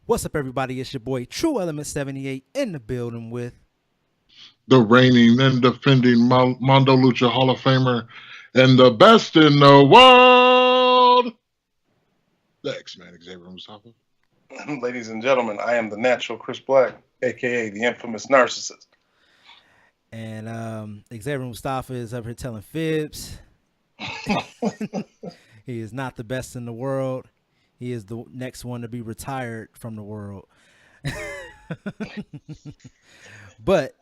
What's up, everybody? It's your boy True Element 78 in the building with. The reigning and defending Mondo Lucha Hall of Famer and the best in the world, the X-Man Xavier Mustafa. Ladies and gentlemen, I am the natural Chris Black, aka the infamous narcissist. And Xavier Mustafa is up here telling fibs. He is not the best in the world. He is the next one to be retired from the world. But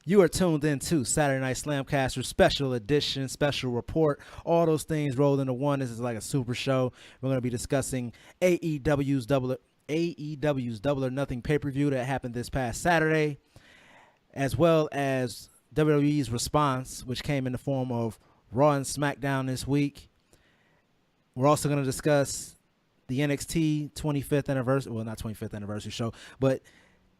you are tuned into Saturday Night SlamCasters special edition, special report, all those things rolled into one. This is like a super show. We're going to be discussing AEW's Double or Nothing pay-per-view that happened this past Saturday, as well as WWE's response, which came in the form of Raw and Smackdown this week. We're also going to discuss the NXT 25th anniversary, well, not 25th anniversary show, but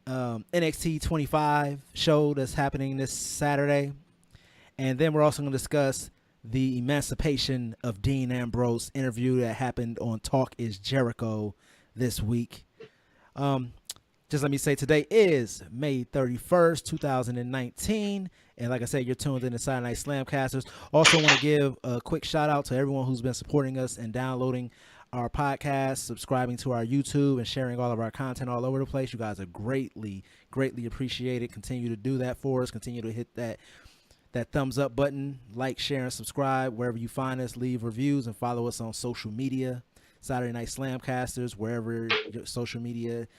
NXT 25 show that's happening this Saturday. And then we're also going to discuss the Emancipation of Dean Ambrose interview that happened on Talk is Jericho this week. Just let me say, today is May 31st, 2019. And like I said, you're tuned in to Saturday Night SlamCasters. Also want to give a quick shout out to everyone who's been supporting us and downloading our podcast, subscribing to our YouTube, and sharing all of our content all over the place. You guys are greatly appreciated. Continue to do that for us. Continue to hit that thumbs up button, like, share, and subscribe wherever you find us. Leave reviews and follow us on social media. Saturday Night SlamCasters, wherever your social media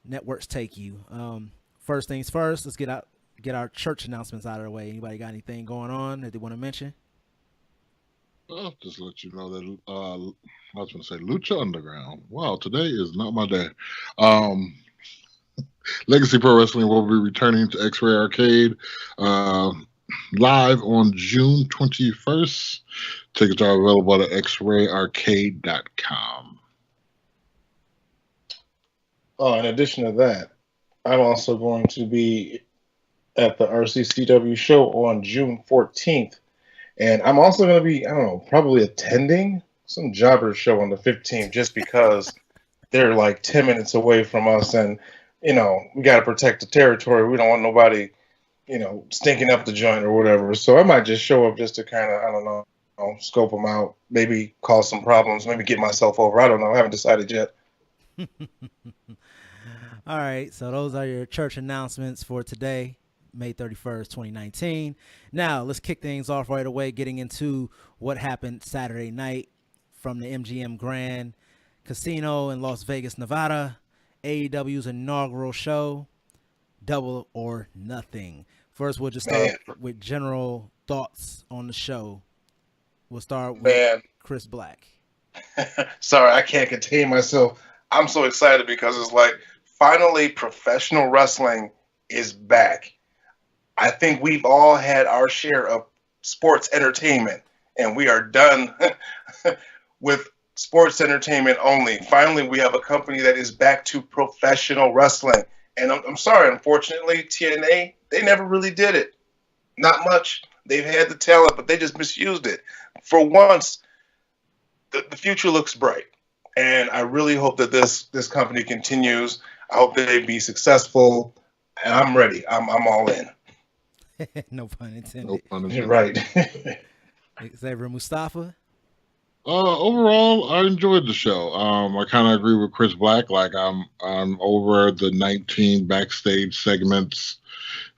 networks take you. First things first, let's get our church announcements out of the way. Anybody got anything going on that they want to mention? I'll just let you know that I was going to say Lucha Underground. Wow, today is not my day. Legacy Pro Wrestling will be returning to X-Ray Arcade live on June 21st. Tickets are available at xrayarcade.com. In addition to that, I'm also going to be at the RCCW show on June 14th. And I'm also going to be, probably attending some jobber show on the 15th just because they're like 10 minutes away from us. And, we got to protect the territory. We don't want nobody, stinking up the joint or whatever. So I might just show up just to kind of, scope them out, maybe cause some problems, maybe get myself over. I don't know. I haven't decided yet. All right. So those are your church announcements for today, May 31st, 2019. Now, let's kick things off right away, getting into what happened Saturday night from the MGM Grand Casino in Las Vegas, Nevada. AEW's inaugural show, Double or Nothing. First, we'll just start with general thoughts on the show. We'll start with Chris Black. Sorry, I can't contain myself. I'm so excited because it's like, finally, professional wrestling is back. I think we've all had our share of sports entertainment, and we are done with sports entertainment only. Finally, we have a company that is back to professional wrestling. And I'm sorry, unfortunately, TNA, they never really did it. Not much. They've had the talent, but they just misused it. For once, the future looks bright. And I really hope that this company continues. I hope that they be successful. And I'm ready. I'm all in. No pun intended. No pun intended. Right. Xavier Mustafa. Overall, I enjoyed the show. I kind of agree with Chris Black. Like I'm over the 19 backstage segments,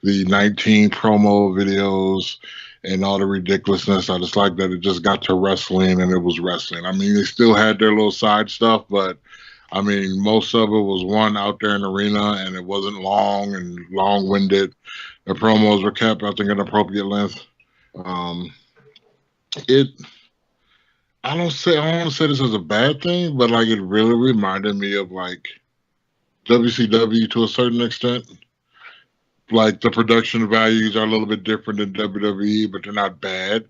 the 19 promo videos, and all the ridiculousness. I just like that it just got to wrestling and it was wrestling. I mean, they still had their little side stuff, but I mean, most of it was one out there in the arena, and it wasn't long and long-winded. The promos were kept, I think, at appropriate length. I don't want to say this as a bad thing, but like it really reminded me of like WCW to a certain extent. Like the production values are a little bit different than WWE, but they're not bad.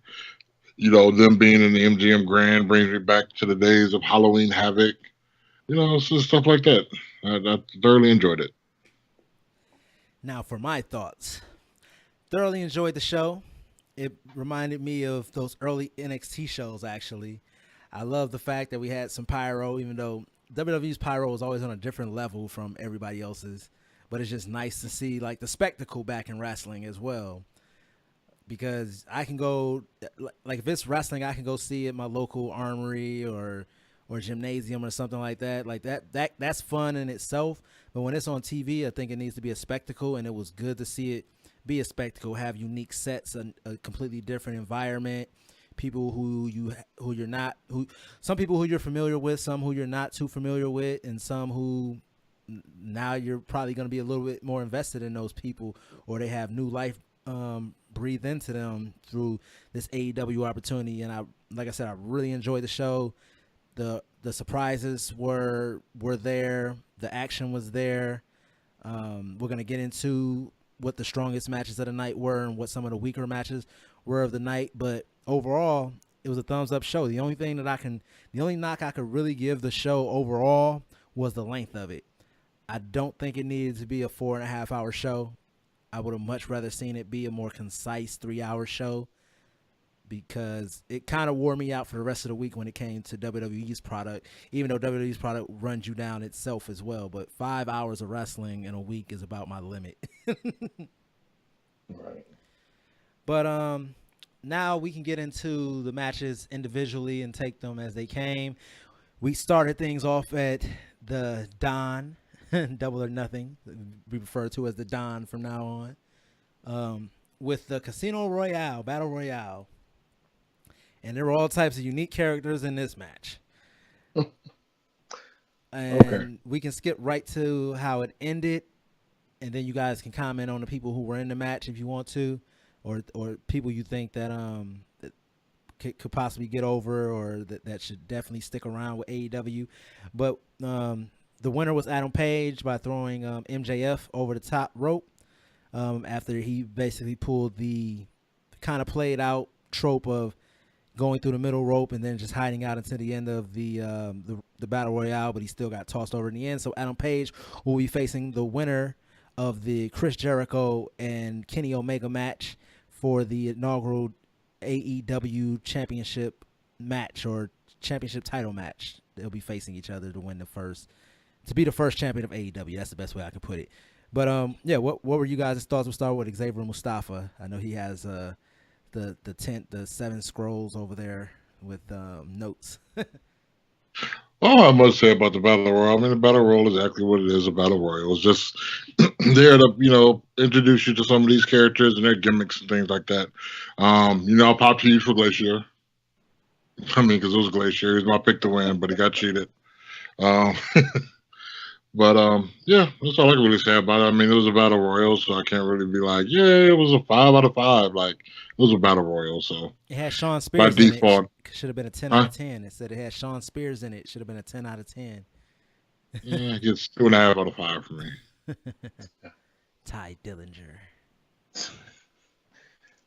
Them being in the MGM Grand brings me back to the days of Halloween Havoc. So stuff like that. I thoroughly enjoyed it. Now for my thoughts. Thoroughly enjoyed the show. It reminded me of those early NXT shows, actually. I love the fact that we had some pyro, even though WWE's pyro is always on a different level from everybody else's, but it's just nice to see like the spectacle back in wrestling as well. Because I can go, like if it's wrestling, I can go see it at my local armory or gymnasium or something like that. Like that's fun in itself. But when it's on TV, I think it needs to be a spectacle, and it was good to see it be a spectacle, have unique sets, a completely different environment, people some people who you're familiar with, some who you're not too familiar with, and some who now you're probably going to be a little bit more invested in those people, or they have new life breathe into them through this AEW opportunity. And like I said, I really enjoyed the show. The surprises were there. The action was there. We're going to get into what the strongest matches of the night were and what some of the weaker matches were of the night. But overall, it was a thumbs up show. The only knock I could really give the show overall was the length of it. I don't think it needed to be a 4.5 hour show. I would have much rather seen it be a more concise 3 hour show, because it kind of wore me out for the rest of the week when it came to WWE's product, even though WWE's product runs you down itself as well. But 5 hours of wrestling in a week is about my limit. Right. But now we can get into the matches individually and take them as they came. We started things off at the DoN, Double or Nothing, we refer to as the DoN from now on, with the Casino Royale, Battle Royale. And there were all types of unique characters in this match. And we can skip right to how it ended, and then you guys can comment on the people who were in the match if you want to, or people you think that that could possibly get over, or that should definitely stick around with AEW. But the winner was Adam Page by throwing MJF over the top rope after he basically pulled the kind of played out trope of going through the middle rope and then just hiding out until the end of the Battle Royale, but he still got tossed over in the end. So Adam Page will be facing the winner of the Chris Jericho and Kenny Omega match for the inaugural AEW championship match, or championship title match. They'll be facing each other to be the first champion of AEW. That's the best way I could put it. But yeah, what were you guys' thoughts? We'll start with Xavier Mustafa. I know he has the 7 scrolls over there with notes. All I must say about the Battle Royal, I mean, the Battle Royal is exactly what it is, a Battle Royal. It's just there to, introduce you to some of these characters and their gimmicks and things like that. I popped huge for Glacier. I mean, because it was Glacier. He was my pick to win, but he got cheated. Yeah, that's all I can really say about it. I mean, it was a Battle Royal, so I can't really be like, yeah, it was a 5 out of 5. Like, it was a Battle Royal, so. It had Sean Spears by default, in it. Should have been a 10 out of 10. It said it had Sean Spears in it. Should have been a 10 out of 10. Yeah, it gets 2.5 out of 5 for me. Ty Dillinger.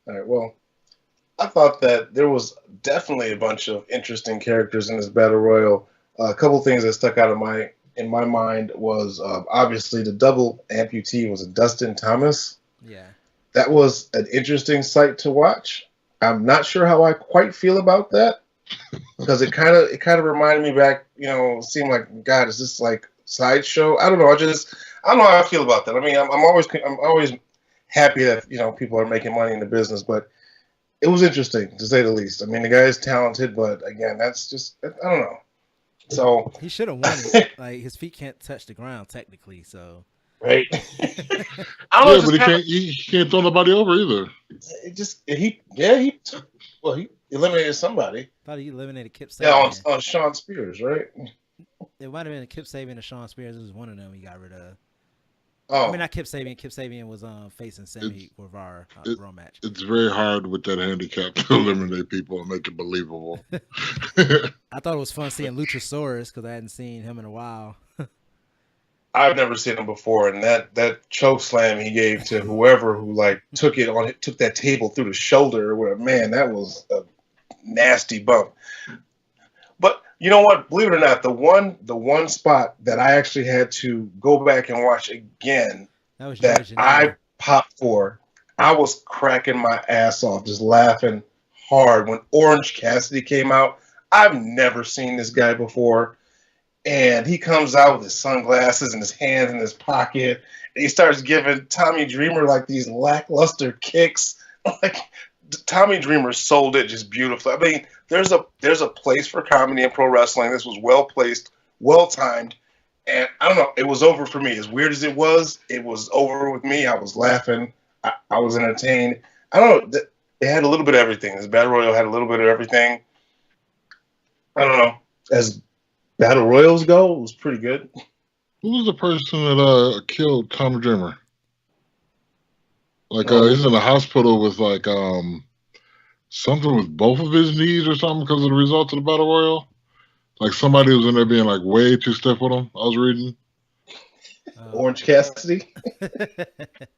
All right, well, I thought that there was definitely a bunch of interesting characters in this Battle Royal. A couple things that stuck out in my mind was obviously the double amputee was Dustin Thomas. Yeah. That was an interesting sight to watch. I'm not sure how I quite feel about that, because it kind of reminded me back, it seemed like, God, is this like Sideshow? I don't know. I don't know how I feel about that. I mean, I'm always happy that, people are making money in the business, but it was interesting to say the least. I mean, the guy is talented, but again, that's just, I don't know. So he should have won it. Like, his feet can't touch the ground technically, so. Right. I don't know, but he can't throw nobody over either. He eliminated somebody. I thought he eliminated Kip Sabian. Yeah, on Sean Spears, right? It might have been a Kip Sabian or Sean Spears. It was one of them he got rid of. Oh. I mean, not Kip Sabian. Kip Sabian was facing Sammy Guevara Raw match. It's very hard with that handicap to eliminate people and make it believable. I thought it was fun seeing Luchasaurus because I hadn't seen him in a while. I've never seen him before, and that choke slam he gave to whoever who took that table through the shoulder, where, man, that was a nasty bump. But you know what? Believe it or not, the one spot that I actually had to go back and watch again that I popped for, I was cracking my ass off, just laughing hard when Orange Cassidy came out. I've never seen this guy before. And he comes out with his sunglasses and his hands in his pocket, and he starts giving Tommy Dreamer like these lackluster kicks. Like Tommy Dreamer sold it just beautifully. I mean, there's a place for comedy in pro wrestling. This was well placed, well timed, and I don't know. It was over for me. As weird as it was over with me. I was laughing. I was entertained. I don't know. It had a little bit of everything. This Battle Royal had a little bit of everything. I don't know. As Battle Royals go, it was pretty good. Who was the person that killed Tommy Dreamer? Like he's in the hospital with like something with both of his knees or something because of the results of the Battle Royal. Like somebody was in there being like way too stiff with him. I was reading. Orange Cassidy.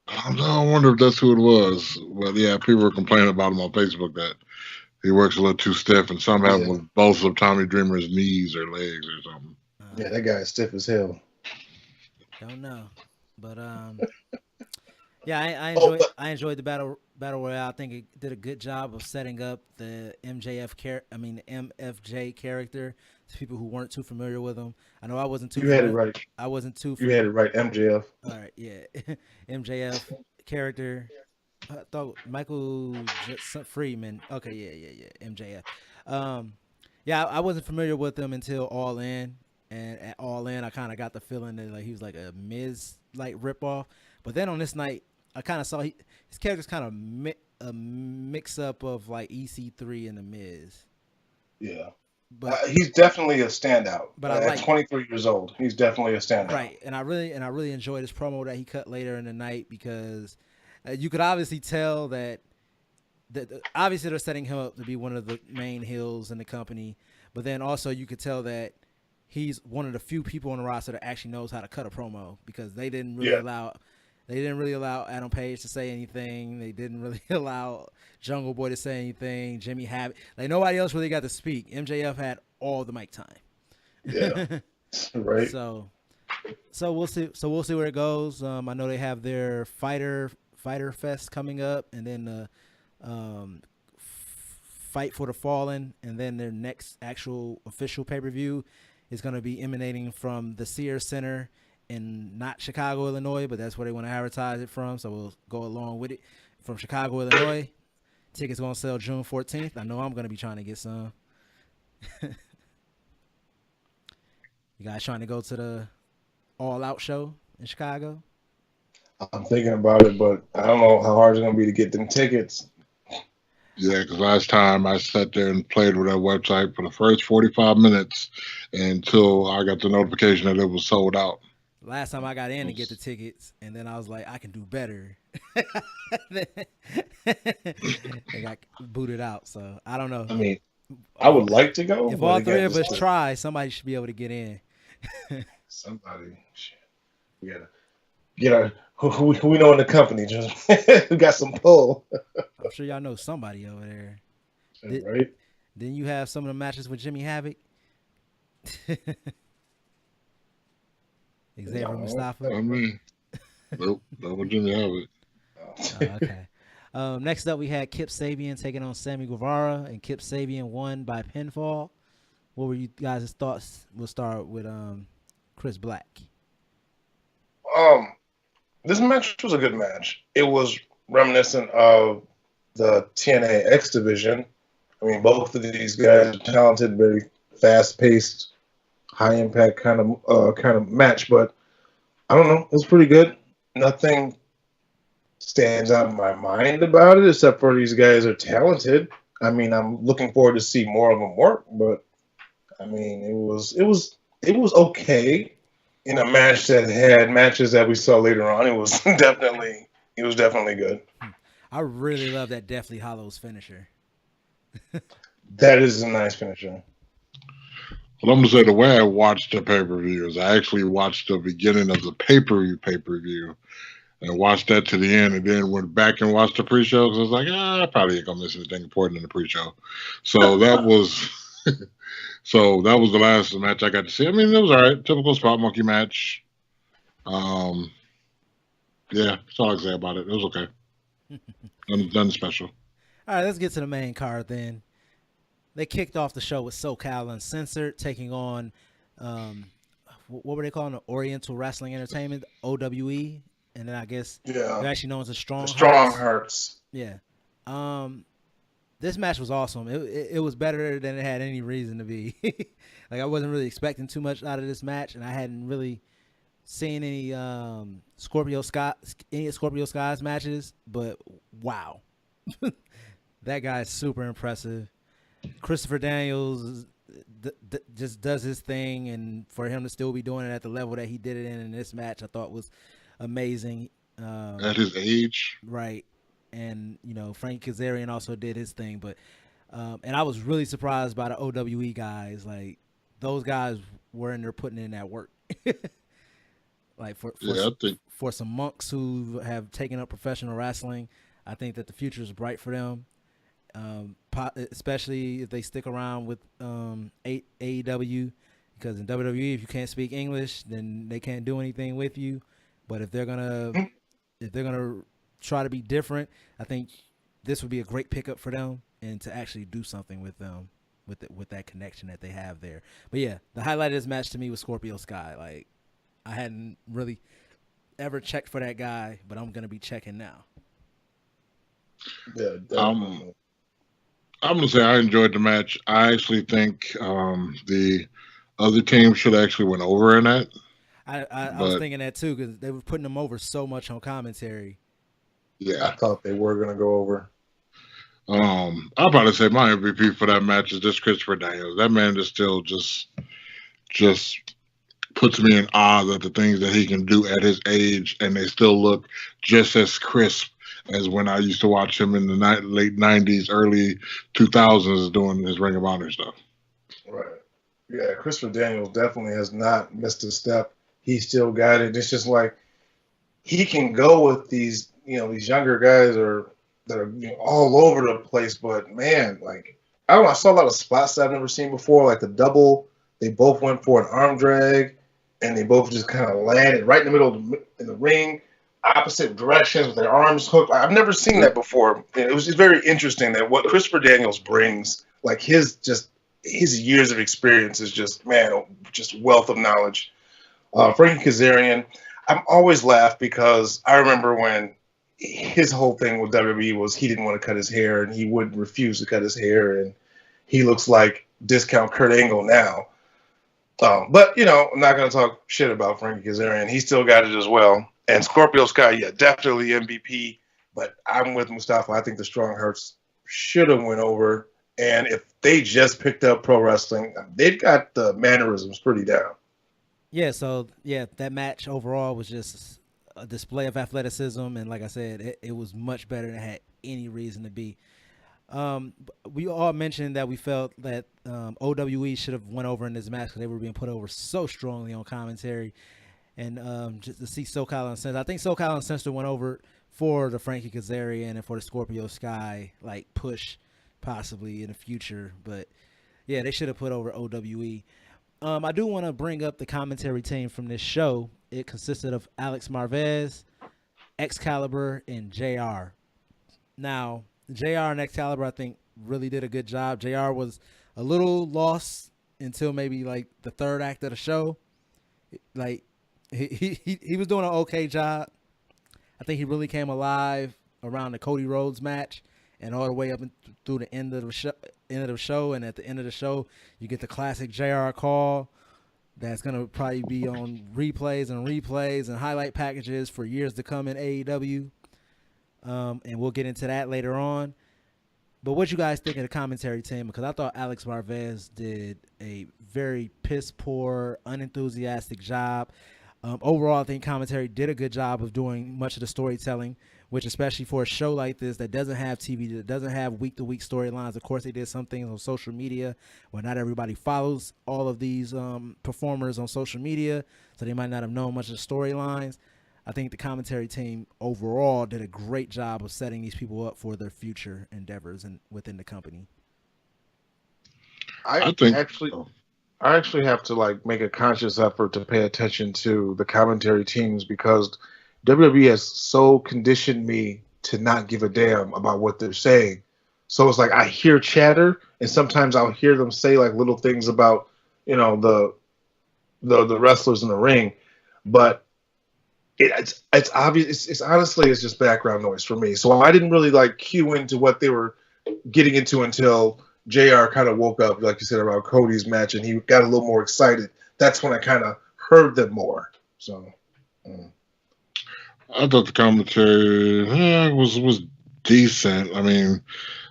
I wonder if that's who it was. But yeah, people were complaining about him on Facebook that he works a little too stiff, and something happened with both of Tommy Dreamer's knees or legs or something. Yeah, that guy is stiff as hell. Don't know, but yeah, I enjoyed the battle royale. I think it did a good job of setting up the MFJ character to people who weren't too familiar with him. I know I wasn't too. You had it right. I wasn't too. You had it right, MJF. All right, yeah, MJF character. I thought Michael Friedman. Okay, yeah, MJF. Yeah, I wasn't familiar with him until All In, and at All In, I kind of got the feeling that like he was like a Miz like ripoff. But then on this night, I kind of saw his character's kind of a mix up of like EC3 and the Miz. Yeah, but he's definitely a standout. But at 23 years old, he's definitely a standout. Right, and I really enjoyed his promo that he cut later in the night because you could obviously tell that obviously they're setting him up to be one of the main heels in the company, but then also you could tell that he's one of the few people on the roster that actually knows how to cut a promo because they didn't really allow Adam Page to say anything. They didn't really allow Jungle Boy to say anything. Jimmy Havoc, like nobody else really got to speak. MJF had all the mic time. Yeah, right. So we'll see. So we'll see where it goes. I know they have their Fighter Fest coming up, and then the Fight for the Fallen, and then their next actual official pay-per-view is going to be emanating from the Sears Center in not Chicago, Illinois, but that's where they want to advertise it from. So we'll go along with it from Chicago, Illinois. Tickets going to sell June 14th. I know I'm going to be trying to get some. You guys trying to go to the All Out show in Chicago? I'm thinking about it, but I don't know how hard it's going to be to get them tickets. Yeah, because last time I sat there and played with that website for the first 45 minutes until I got the notification that it was sold out. Last time I got in to get the tickets, and then I was like, I can do better. They got booted out, so I don't know. I mean, I would like to go. If all three of us try, somebody should be able to get in. Somebody, shit. We gotta get our who we know in the company. Just we got some pull. I'm sure y'all know somebody over there. Right? Didn't you have some of the matches with Jimmy Havoc? Xavier Mustafa? I mean, nope, not with Jimmy Havoc. Okay. Next up, we had Kip Sabian taking on Sammy Guevara, and Kip Sabian won by pinfall. What were you guys' thoughts? We'll start with Chris Black. This match was a good match. It was reminiscent of the TNA X division. I mean, both of these guys are talented, very fast-paced, high-impact kind of match. But I don't know, it was pretty good. Nothing stands out in my mind about it, except for these guys are talented. I mean, I'm looking forward to see more of them work. But I mean, it was okay. In a match that had matches that we saw later on, it was definitely good. I really love that Deathly Hallows finisher. That is a nice finisher. Well, I'm gonna say the way I watched the pay-per-view is I actually watched the beginning of the pay-per-view, and watched that to the end, and then went back and watched the pre-show because I was like, I probably ain't gonna miss anything important in the pre-show. So that was. So that was the last match I got to see. I mean, it was all right. Typical spot monkey match. Yeah, that's all I can say about it. It was okay. Nothing special. All right, let's get to the main card then. They kicked off the show with SoCal Uncensored taking on what were they calling it? Oriental Wrestling Entertainment, OWE, and then I guess they're actually known as the Strong Hearts. Yeah. This match was awesome. It was better than it had any reason to be. Like I wasn't really expecting too much out of this match, and I hadn't really seen any Scorpio Sky's matches, but wow. That guy is super impressive. Christopher Daniels just does his thing, and for him to still be doing it at the level that he did it in this match, I thought was amazing. At his age. Right. And, Frank Kazarian also did his thing, but and I was really surprised by the OWE guys. Like, those guys were in there putting in that work. Like, for some monks who have taken up professional wrestling, I think that the future is bright for them, especially if they stick around with AEW, because in WWE, if you can't speak English, then they can't do anything with you. But if they're gonna try to be different, I think this would be a great pickup for them, and to actually do something with them with that connection that they have there. But yeah, the highlight of this match to me was Scorpio Sky. Like, I hadn't really ever checked for that guy, but I'm gonna be checking now. Yeah, definitely. I'm gonna say I enjoyed the match. I actually think the other team should actually went over in that. I was thinking that too, because they were putting them over so much on commentary. Yeah, I thought they were gonna go over. I'll probably say my MVP for that match is just Christopher Daniels. That man is still just puts me in awe at the things that he can do at his age, and they still look just as crisp as when I used to watch him in the late 90s, early 2000s doing his Ring of Honor stuff. Right. Yeah, Christopher Daniels definitely has not missed a step. He still got it. It's just like he can go with these, these younger guys that are all over the place. But man, like I saw a lot of spots that I've never seen before, like the double. They both went for an arm drag, and they both just kind of landed right in the middle of the ring, opposite directions with their arms hooked. I've never seen that before. And it was just very interesting that what Christopher Daniels brings, like his years of experience is just wealth of knowledge. Frankie Kazarian, I'm always laugh because I remember when his whole thing with WWE was he didn't want to cut his hair, and he would refuse to cut his hair, and he looks like discount Kurt Angle now. But I'm not going to talk shit about Frankie Kazarian. He still got it as well. And Scorpio Sky, yeah, definitely MVP. But I'm with Mustafa. I think the Strong Hearts should have went over. And if they just picked up pro wrestling, they've got the mannerisms pretty down. Yeah, so, that match overall was just a display of athleticism. And like I said, it was much better than it had any reason to be. We all mentioned that we felt that OWE should have went over in this match because they were being put over so strongly on commentary. And just to see SoCal Uncensored, I think SoCal Uncensored went over for the Frankie Kazarian and for the Scorpio Sky push possibly in the future. But yeah, they should have put over OWE. I do want to bring up the commentary team from this show. It consisted of Alex Marvez, Excalibur, and JR. Now, JR and Excalibur, I think, really did a good job. JR was a little lost until maybe the third act of the show. He was doing an okay job. I think he really came alive around the Cody Rhodes match and all the way up through the end of the show. And at the end of the show, you get the classic JR call that's going to probably be on replays and highlight packages for years to come in AEW. And we'll get into that later on. But what you guys think of the commentary team? Because I thought Alex Marvez did a very piss-poor, unenthusiastic job. Overall, I think commentary did a good job of doing much of the storytelling, which especially for a show like this that doesn't have TV, that doesn't have week-to-week storylines. Of course, they did some things on social media where not everybody follows all of these performers on social media, so they might not have known much of the storylines. I think the commentary team overall did a great job of setting these people up for their future endeavors and within the company. I actually have to make a conscious effort to pay attention to the commentary teams because WWE has so conditioned me to not give a damn about what they're saying. So it's I hear chatter, and sometimes I'll hear them say little things about the the wrestlers in the ring, but it's obvious. It's honestly it's just background noise for me. So I didn't really like cue into what they were getting into until JR kind of woke up, like you said, about Cody's match, and he got a little more excited. That's when I kind of heard them more. So I thought the commentary was decent. I mean,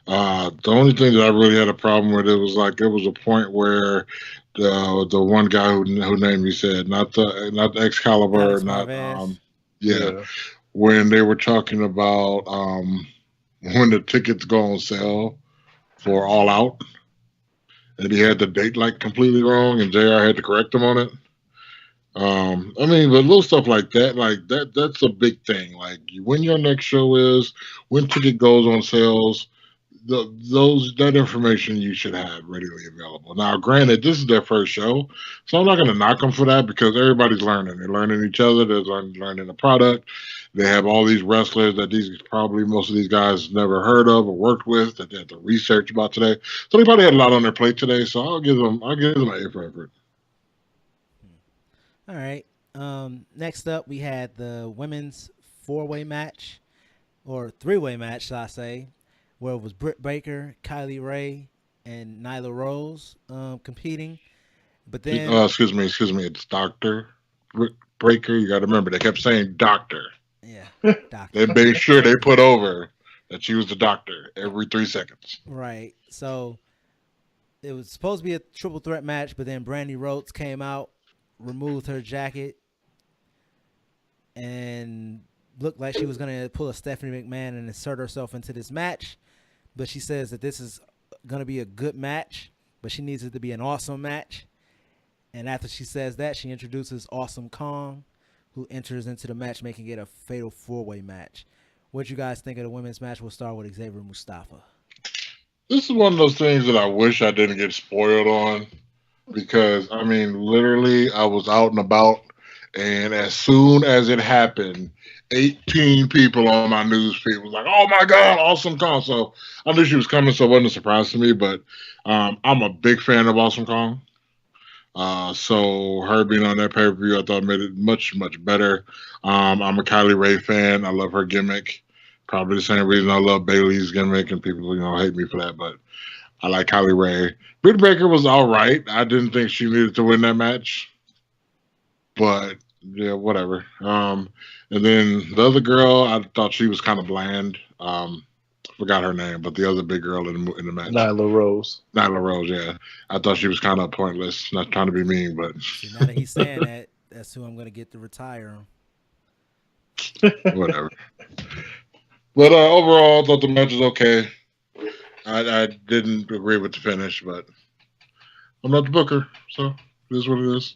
the only thing that I really had a problem with it was like there was a point where the one guy who named you said not the Excalibur, Alex not Marvez. yeah, when they were talking about when the tickets go on sale for All Out, and he had the date like completely wrong, and JR had to correct him on it. I mean, but little stuff like that's a big thing. Like when your next show is, when ticket goes on sales, that information you should have readily available. Now, granted, this is their first show, so I'm not going to knock them for that because everybody's learning. They're learning each other. They're learning the product. They have all these wrestlers that most of these guys never heard of or worked with that they had to research about today. So they probably had a lot on their plate today. So I'll give them an A for effort. All right. Next up, we had the women's 4-way match, or 3-way match, shall I say, where it was Britt Baker, Kylie Rae, and Nyla Rose competing. But then, excuse me, it's Dr. Britt Baker. You got to remember, they kept saying doctor. Yeah, They made sure they put over that she was the doctor every 3 seconds. Right. So it was supposed to be a triple threat match, but then Brandy Rhodes came out, removed her jacket, and looked like she was going to pull a Stephanie McMahon and insert herself into this match. But she says that this is going to be a good match, but she needs it to be an awesome match. And after she says that, she introduces Awesome Kong, who enters into the match, making it a fatal 4-way match. What you guys think of the women's match? We'll start with Xavier and Mustafa. This is one of those things that I wish I didn't get spoiled on because, I mean, literally, I was out and about, and as soon as it happened, 18 people on my news feed was like, oh my God, Awesome Kong. So I knew she was coming, so it wasn't a surprise to me, but I'm a big fan of Awesome Kong. So her being on that pay-per-view, I thought made it much, much better. I'm a Kylie Rae fan. I love her gimmick. Probably the same reason I love Bayley's gimmick, and people, hate me for that, but I like Kylie Rae. Britt Baker was all right. I didn't think she needed to win that match, but yeah, whatever. And then the other girl, I thought she was kind of bland. Forgot her name, but the other big girl in the match, Nyla Rose, yeah. I thought she was kind of pointless. Not trying to be mean, but See, now that he's saying that, that's who I'm going to get to retire him. Whatever. But overall, I thought the match was okay. I didn't agree with the finish, but I'm not the booker, so it is what it is.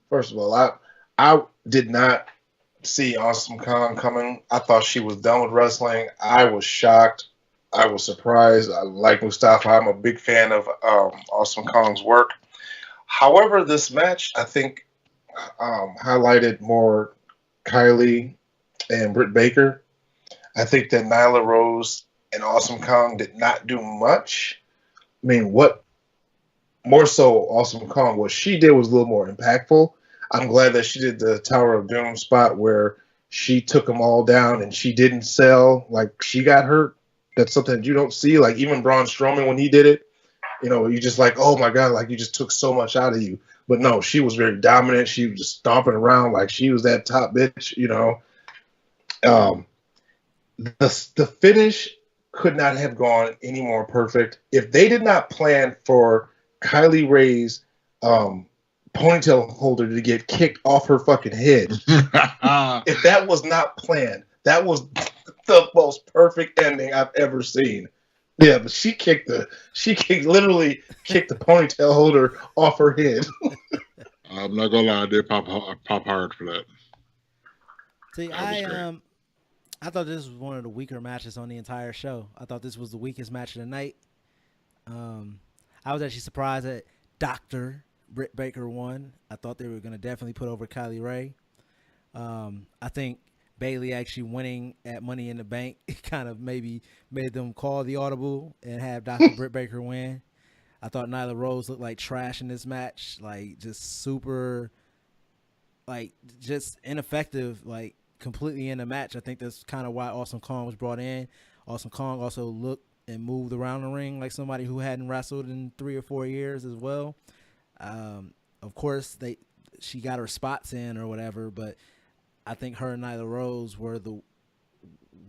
First of all, I did not see Awesome Kong coming. I thought she was done with wrestling. I was shocked. I was surprised. I like Mustafa. I'm a big fan of Awesome Kong's work. However, this match, I think, highlighted more Kylie and Britt Baker. I think that Nyla Rose and Awesome Kong did not do much. I mean, what more so Awesome Kong, what she did was a little more impactful. I'm glad that she did the Tower of Doom spot where she took them all down and she didn't sell like she got hurt. That's something that you don't see. Like even Braun Strowman, when he did it, you just like, oh my God, like you just took so much out of you. But no, she was very dominant. She was just stomping around like she was that top bitch, The finish could not have gone any more perfect. If they did not plan for Kylie Rae's ponytail holder to get kicked off her fucking head, if that was not planned, that was the most perfect ending I've ever seen. Yeah, but she literally kicked the ponytail holder off her head. I'm not gonna lie, I did pop hard for that. See, I thought this was one of the weaker matches on the entire show. I thought this was the weakest match of the night. I was actually surprised that Dr. Britt Baker won. I thought they were going to definitely put over Kylie Rae. I think Bayley actually winning at Money in the Bank kind of maybe made them call the audible and have Dr. Britt Baker win. I thought Nyla Rose looked like trash in this match, like just super, like just ineffective, like completely in the match. I think that's kind of why Awesome Kong was brought in. Awesome Kong also looked and moved around the ring like somebody who hadn't wrestled in 3 or 4 years as well. Of course, she got her spots in or whatever, but I think her and Nyla Rose were the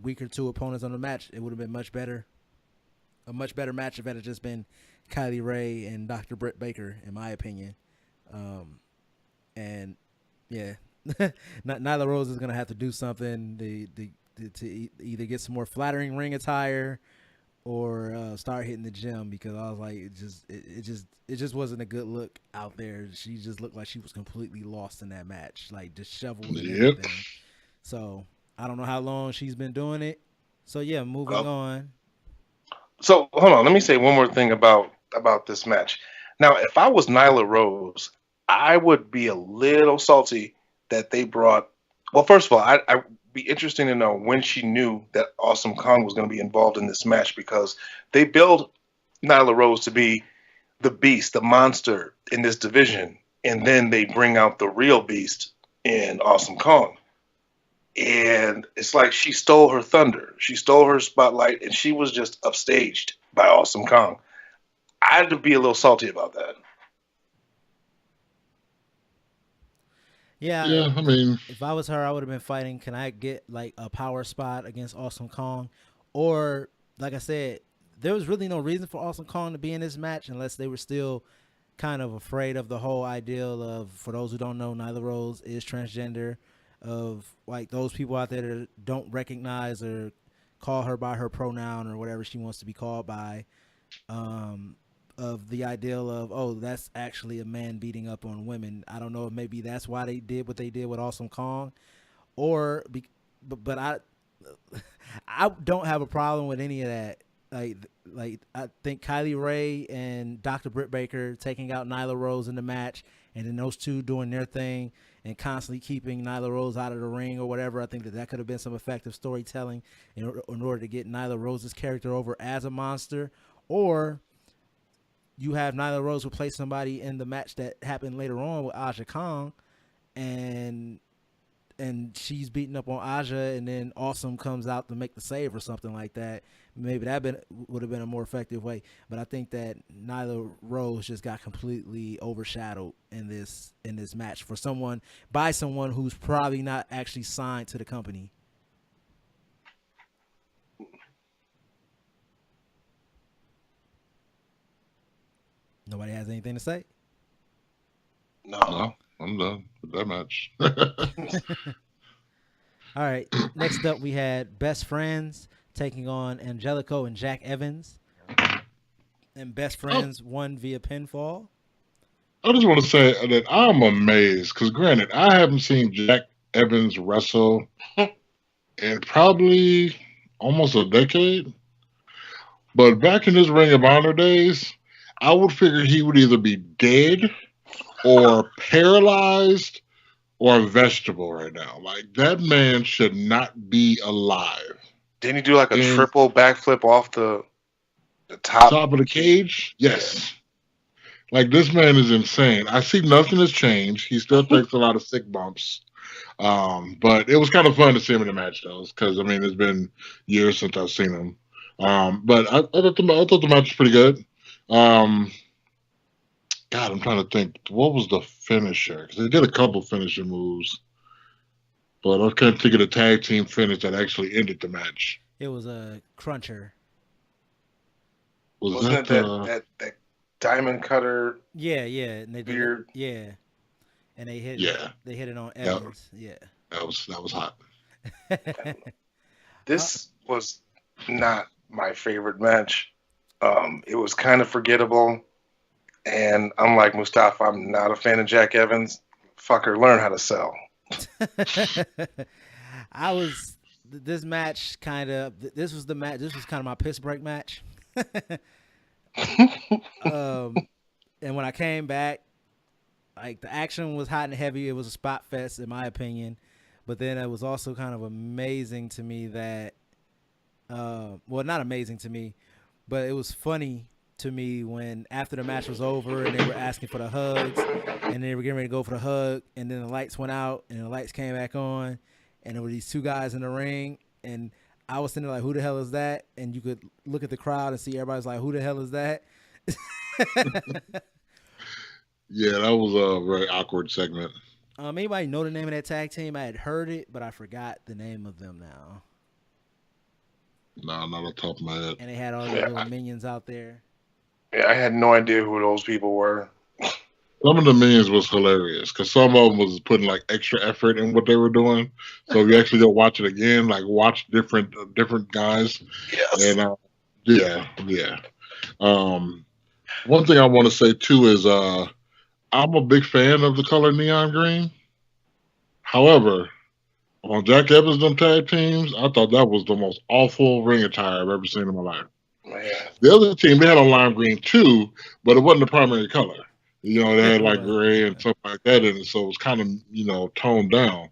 weaker two opponents on the match. It would have been a much better match if it had just been Kylie Ray and Dr. Britt Baker, in my opinion. And yeah, Nyla Rose is gonna have to do something to either get some more flattering ring attire or start hitting the gym, because I was like, it just wasn't a good look out there. She just looked like she was completely lost in that match, like disheveled and everything. So I don't know how long she's been doing it. So yeah, moving on. So hold on, let me say one more thing about this match. Now, if I was Nyla Rose, I would be a little salty that they brought. Well, first of all, I'd be interesting to know when she knew that Awesome Kong was going to be involved in this match, because they build Nyla Rose to be the beast, the monster in this division, and then they bring out the real beast in Awesome Kong. And it's like she stole her thunder. She stole her spotlight, and she was just upstaged by Awesome Kong. I'd be a little salty about that. Yeah, I mean, if I was her, I would have been fighting. Can I get like a power spot against Awesome Kong? Or, like I said, there was really no reason for Awesome Kong to be in this match unless they were still kind of afraid of the whole ideal of, for those who don't know, Nyla Rose is transgender, of like those people out there that don't recognize or call her by her pronoun or whatever she wants to be called by, of the ideal of, oh, that's actually a man beating up on women. I don't know if maybe that's why they did what they did with Awesome Kong, or but I don't have a problem with any of that. Like I think Kylie Ray and Dr. Britt Baker taking out Nyla Rose in the match, and then those two doing their thing and constantly keeping Nyla Rose out of the ring or whatever. I think that could have been some effective storytelling in order to get Nyla Rose's character over as a monster. Or you have Nyla Rose replace somebody in the match that happened later on with Aja Kong, and she's beating up on Aja, and then Awesome comes out to make the save or something like that. Maybe that would have been a more effective way. But I think that Nyla Rose just got completely overshadowed in this match by someone who's probably not actually signed to the company. Nobody has anything to say? No, I'm done with that match. All right. Next up, we had Best Friends taking on Angelico and Jack Evans. And Best Friends won via pinfall. I just want to say that I'm amazed because, granted, I haven't seen Jack Evans wrestle in probably almost a decade. But back in his Ring of Honor days, I would figure he would either be dead or paralyzed or a vegetable right now. Like, that man should not be alive. Didn't he do like a triple backflip off the top of the cage? Yes. Like, this man is insane. I see nothing has changed. He still takes a lot of sick bumps. But it was kind of fun to see him in the match, though, because, I mean, it's been years since I've seen him. But I thought the match was pretty good. God, I'm trying to think. What was the finisher? Because they did a couple finisher moves. But I can't think of the tag team finish that actually ended the match. It was a cruncher. Wasn't that diamond cutter? Yeah. And they did weird. Yeah. And they hit They hit it on Evans. That was hot. This was not my favorite match. It was kind of forgettable. And unlike Mustafa, I'm not a fan of Jack Evans. Fucker, learn how to sell. This match kind of, this was kind of my piss break match. And when I came back, like, the action was hot and heavy. It was a spot fest, in my opinion. But then it was also kind of amazing to me that, well, not amazing to me, but it was funny to me when after the match was over and they were asking for the hugs and they were getting ready to go for the hug and then the lights went out and the lights came back on and there were these two guys in the ring and I was sitting there like, who the hell is that? And you could look at the crowd and see everybody's like, who the hell is that? Yeah, that was a very awkward segment. Anybody know the name of that tag team? I had heard it, but I forgot the name of them now. No, not on the top of my head. And they had all the little minions out there. Yeah, I had no idea who those people were. Some of the minions was hilarious because some of them was putting like extra effort in what they were doing. So if you actually go watch it again, like watch different guys. Yes. And yeah. One thing I want to say too is I'm a big fan of the color neon green. However, on Jack Evans' them tag teams, I thought that was the most awful ring attire I've ever seen in my life. Man. The other team, they had on lime green too, but it wasn't the primary color. You know, they had like gray and stuff like that in it, so it was kind of, you know, toned down.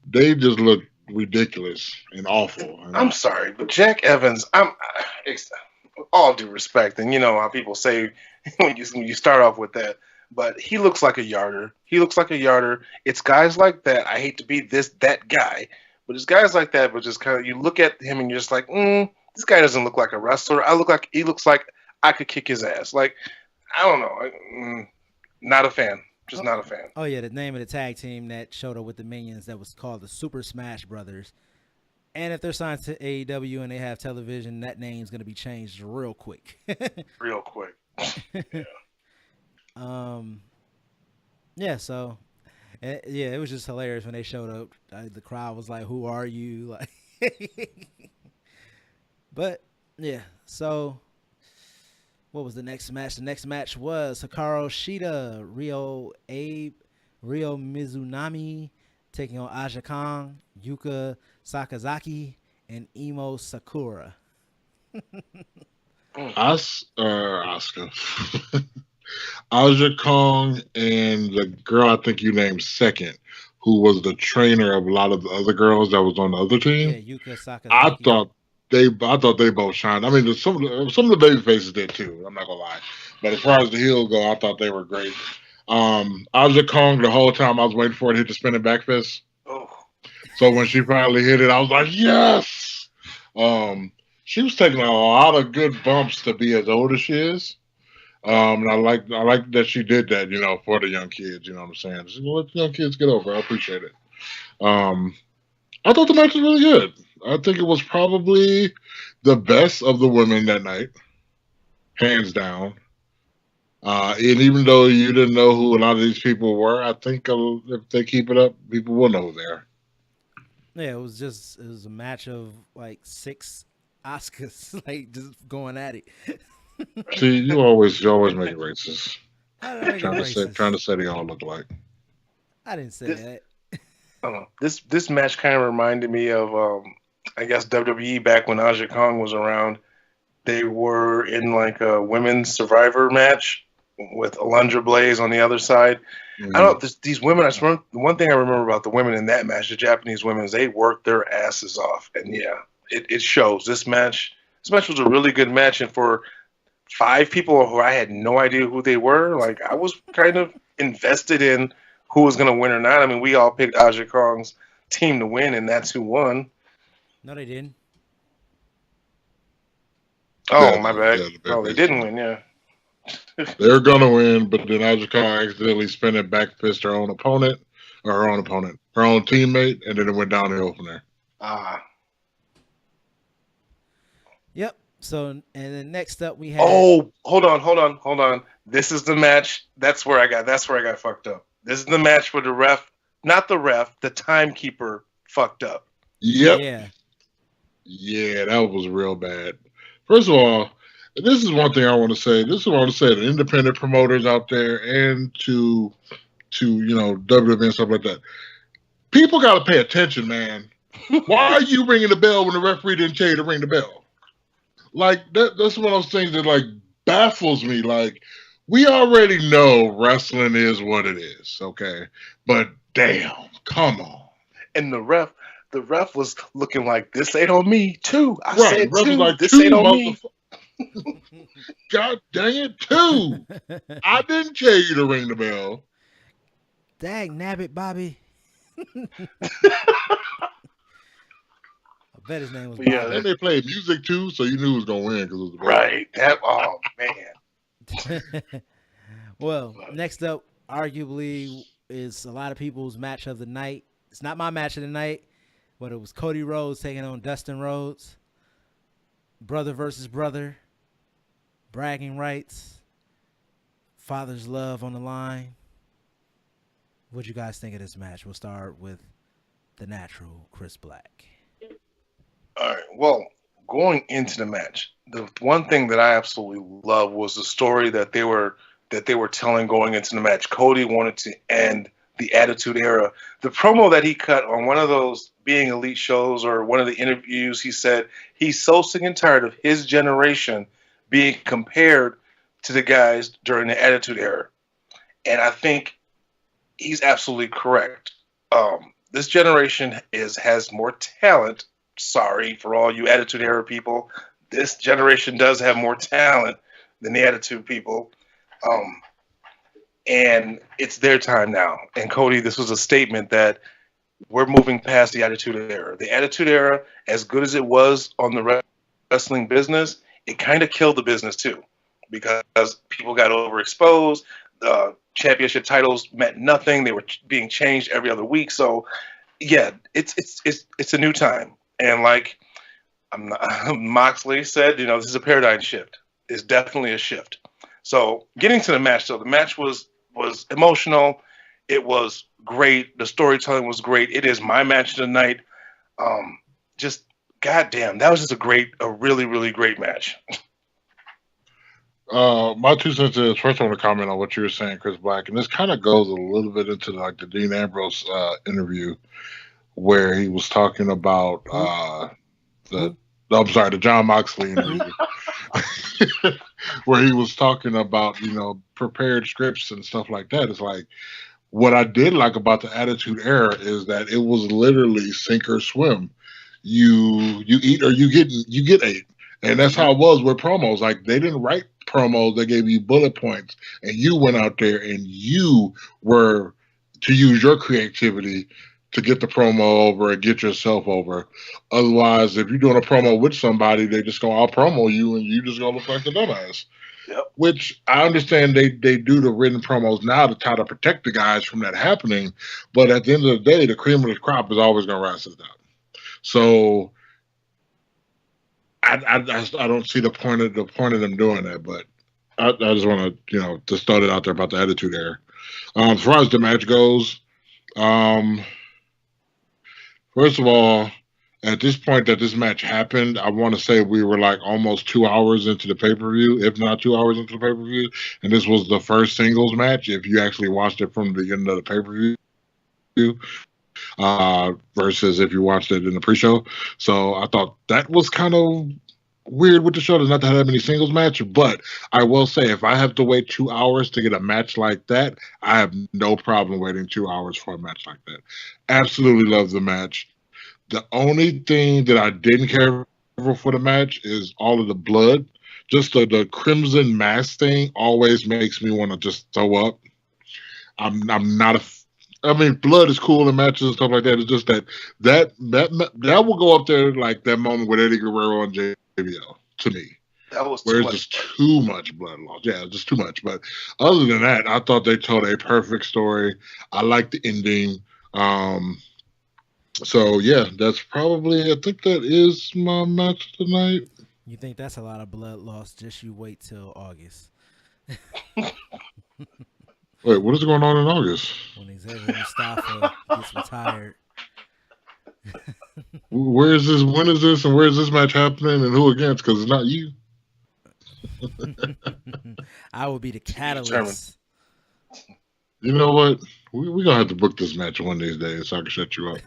They just looked ridiculous and awful. I'm sorry, but Jack Evans, all due respect, and you know how people say when you start off with that, but he looks like a yarder. It's guys like that. I hate to be that guy, but it's guys like that. But just kind of you look at him and you're just like, this guy doesn't look like a wrestler. He looks like I could kick his ass. Like I don't know, not a fan. Just not a fan. Oh yeah, the name of the tag team that showed up with the minions that was called the Super Smash Brothers. And if they're signed to AEW and they have television, that name's gonna be changed real quick. Real quick. Yeah. Yeah, so yeah, it was just hilarious when they showed up. The crowd was like, "Who are you?" Like, but yeah. So, what was the next match? The next match was Hikaru Shida, Ryo Mizunami taking on Aja Kong, Yuka Sakazaki, and Emo Sakura. Asuka. Aja Kong and the girl I think you named second, who was the trainer of a lot of the other girls that was on the other team. Yeah, Yuka Sakazaki. I thought they both shined. I mean, some of the baby faces did too. I'm not gonna lie, but as far as the heel go, I thought they were great. Aja Kong, the whole time I was waiting for her to hit the spinning back fist. Oh. So when she finally hit it, I was like, yes. She was taking a lot of good bumps to be as old as she is. And I like that she did that, you know, for the young kids. You know what I'm saying? Just let the young kids get over. I appreciate it. I thought the match was really good. I think it was probably the best of the women that night, hands down. And even though you didn't know who a lot of these people were, I think if they keep it up, people will know who they are. Yeah, it was a match of like 6 Oscars, like just going at it. See, you always make it racist. Trying to say they all look alike. I didn't say that. I don't know. This match kind of reminded me of I guess WWE back when Aja Kong was around. They were in like a women's Survivor match with Alundra Blaze on the other side. Mm-hmm. I don't know, these women. The one thing I remember about the women in that match, the Japanese women, is they worked their asses off, and yeah, it shows. This match was a really good match, and for 5 people who I had no idea who they were, like I was kind of invested in who was going to win or not. I mean, we all picked Aja Kong's team to win, and that's who won. No, they didn't. Oh, my bad. No, they didn't win, yeah. They were going to win, but then Aja Kong accidentally spin it back fist her own teammate, and then it went downhill from there. Yep. So, and then next up we had. Oh, hold on. This is the match. That's where I got fucked up. This is the match where the timekeeper fucked up. Yep. Yeah, that was real bad. First of all, this is one thing I want to say. This is what I want to say to independent promoters out there and to you know, WWE and stuff like that. People got to pay attention, man. Why are you ringing the bell when the referee didn't tell you to ring the bell? Like, that's one of those things that, like, baffles me. Like, we already know wrestling is what it is, okay? But, damn, come on. And the ref was looking like, this ain't on me, too. I said, too, like, this ain't on me. God dang it, 2. I didn't tell you to ring the bell. Dag nabbit, Bobby. I bet his name was Yeah, Bobby. And they played music too, so you knew it was gonna win because it was the bell. right. Oh man. Well, next up, arguably, is a lot of people's match of the night. It's not my match of the night, but it was Cody Rhodes taking on Dustin Rhodes. Brother versus brother. Bragging rights. Father's love on the line. What'd you guys think of this match? We'll start with the natural Chris Black. All right. Well, going into the match, the one thing that I absolutely love was the story that they were telling going into the match. Cody wanted to end the Attitude Era. The promo that he cut on one of those Being Elite shows or one of the interviews, he said he's so sick and tired of his generation being compared to the guys during the Attitude Era. And I think he's absolutely correct. This generation has more talent. Sorry for all you Attitude Era people. This generation does have more talent than the Attitude people. And it's their time now. And Cody, this was a statement that we're moving past the Attitude Era. The Attitude Era, as good as it was on the wrestling business, it kind of killed the business too, because people got overexposed. The championship titles meant nothing. They were being changed every other week. So, yeah, it's a new time. And like Moxley said, this is a paradigm shift. It's definitely a shift. So getting to the match, though, the match was emotional. It was great. The storytelling was great. It is my match of the night. Just goddamn, that was just a really, really great match. My 2 cents is, first I want to comment on what you were saying, Chris Black, and this kind of goes a little bit into like the Dean Ambrose interview where he was talking about the Jon Moxley interview. Where he was talking about, prepared scripts and stuff like that. It's like, what I did like about the Attitude Era is that it was literally sink or swim. You eat or you get ate. And that's how it was with promos. Like, they didn't write promos, they gave you bullet points, and you went out there and you were to use your creativity to get the promo over and get yourself over. Otherwise, if you're doing a promo with somebody, they just gonna out promo you and you just gonna look like the dumbass. Yep. Which I understand they do the written promos now to try to protect the guys from that happening, but at the end of the day, the cream of the crop is always gonna rise to the top. So I don't see the point of them doing that, but I just want to just throw it out there about the Attitude Era. As far as the match goes, first of all, at this point that this match happened, I want to say we were like almost 2 hours into the pay-per-view, if not 2 hours into the pay-per-view, and this was the first singles match if you actually watched it from the beginning of the pay-per-view, versus if you watched it in the pre-show. So I thought that was kind of weird with the show. There's not that many singles matches, but I will say if I have to wait 2 hours to get a match like that, I have no problem waiting 2 hours for a match like that. Absolutely love the match. The only thing that I didn't care for the match is all of the blood. Just the crimson mask thing always makes me want to just throw up. I'm not blood is cool in matches and stuff like that. It's just that will go up there like that moment with Eddie Guerrero and JBL to me. That was where it's just too much blood loss. Yeah, just too much. But other than that, I thought they told a perfect story. I liked the ending. So yeah, that's probably, I think that is my match tonight. You think that's a lot of blood loss? Just you wait till August. Wait, what is going on in August? When Xavier Mustafa gets retired. Where is this? When is this? And where is this match happening? And who against? Because it's not you. I will be the catalyst. You know what? We're going to have to book this match one of these days so I can shut you up.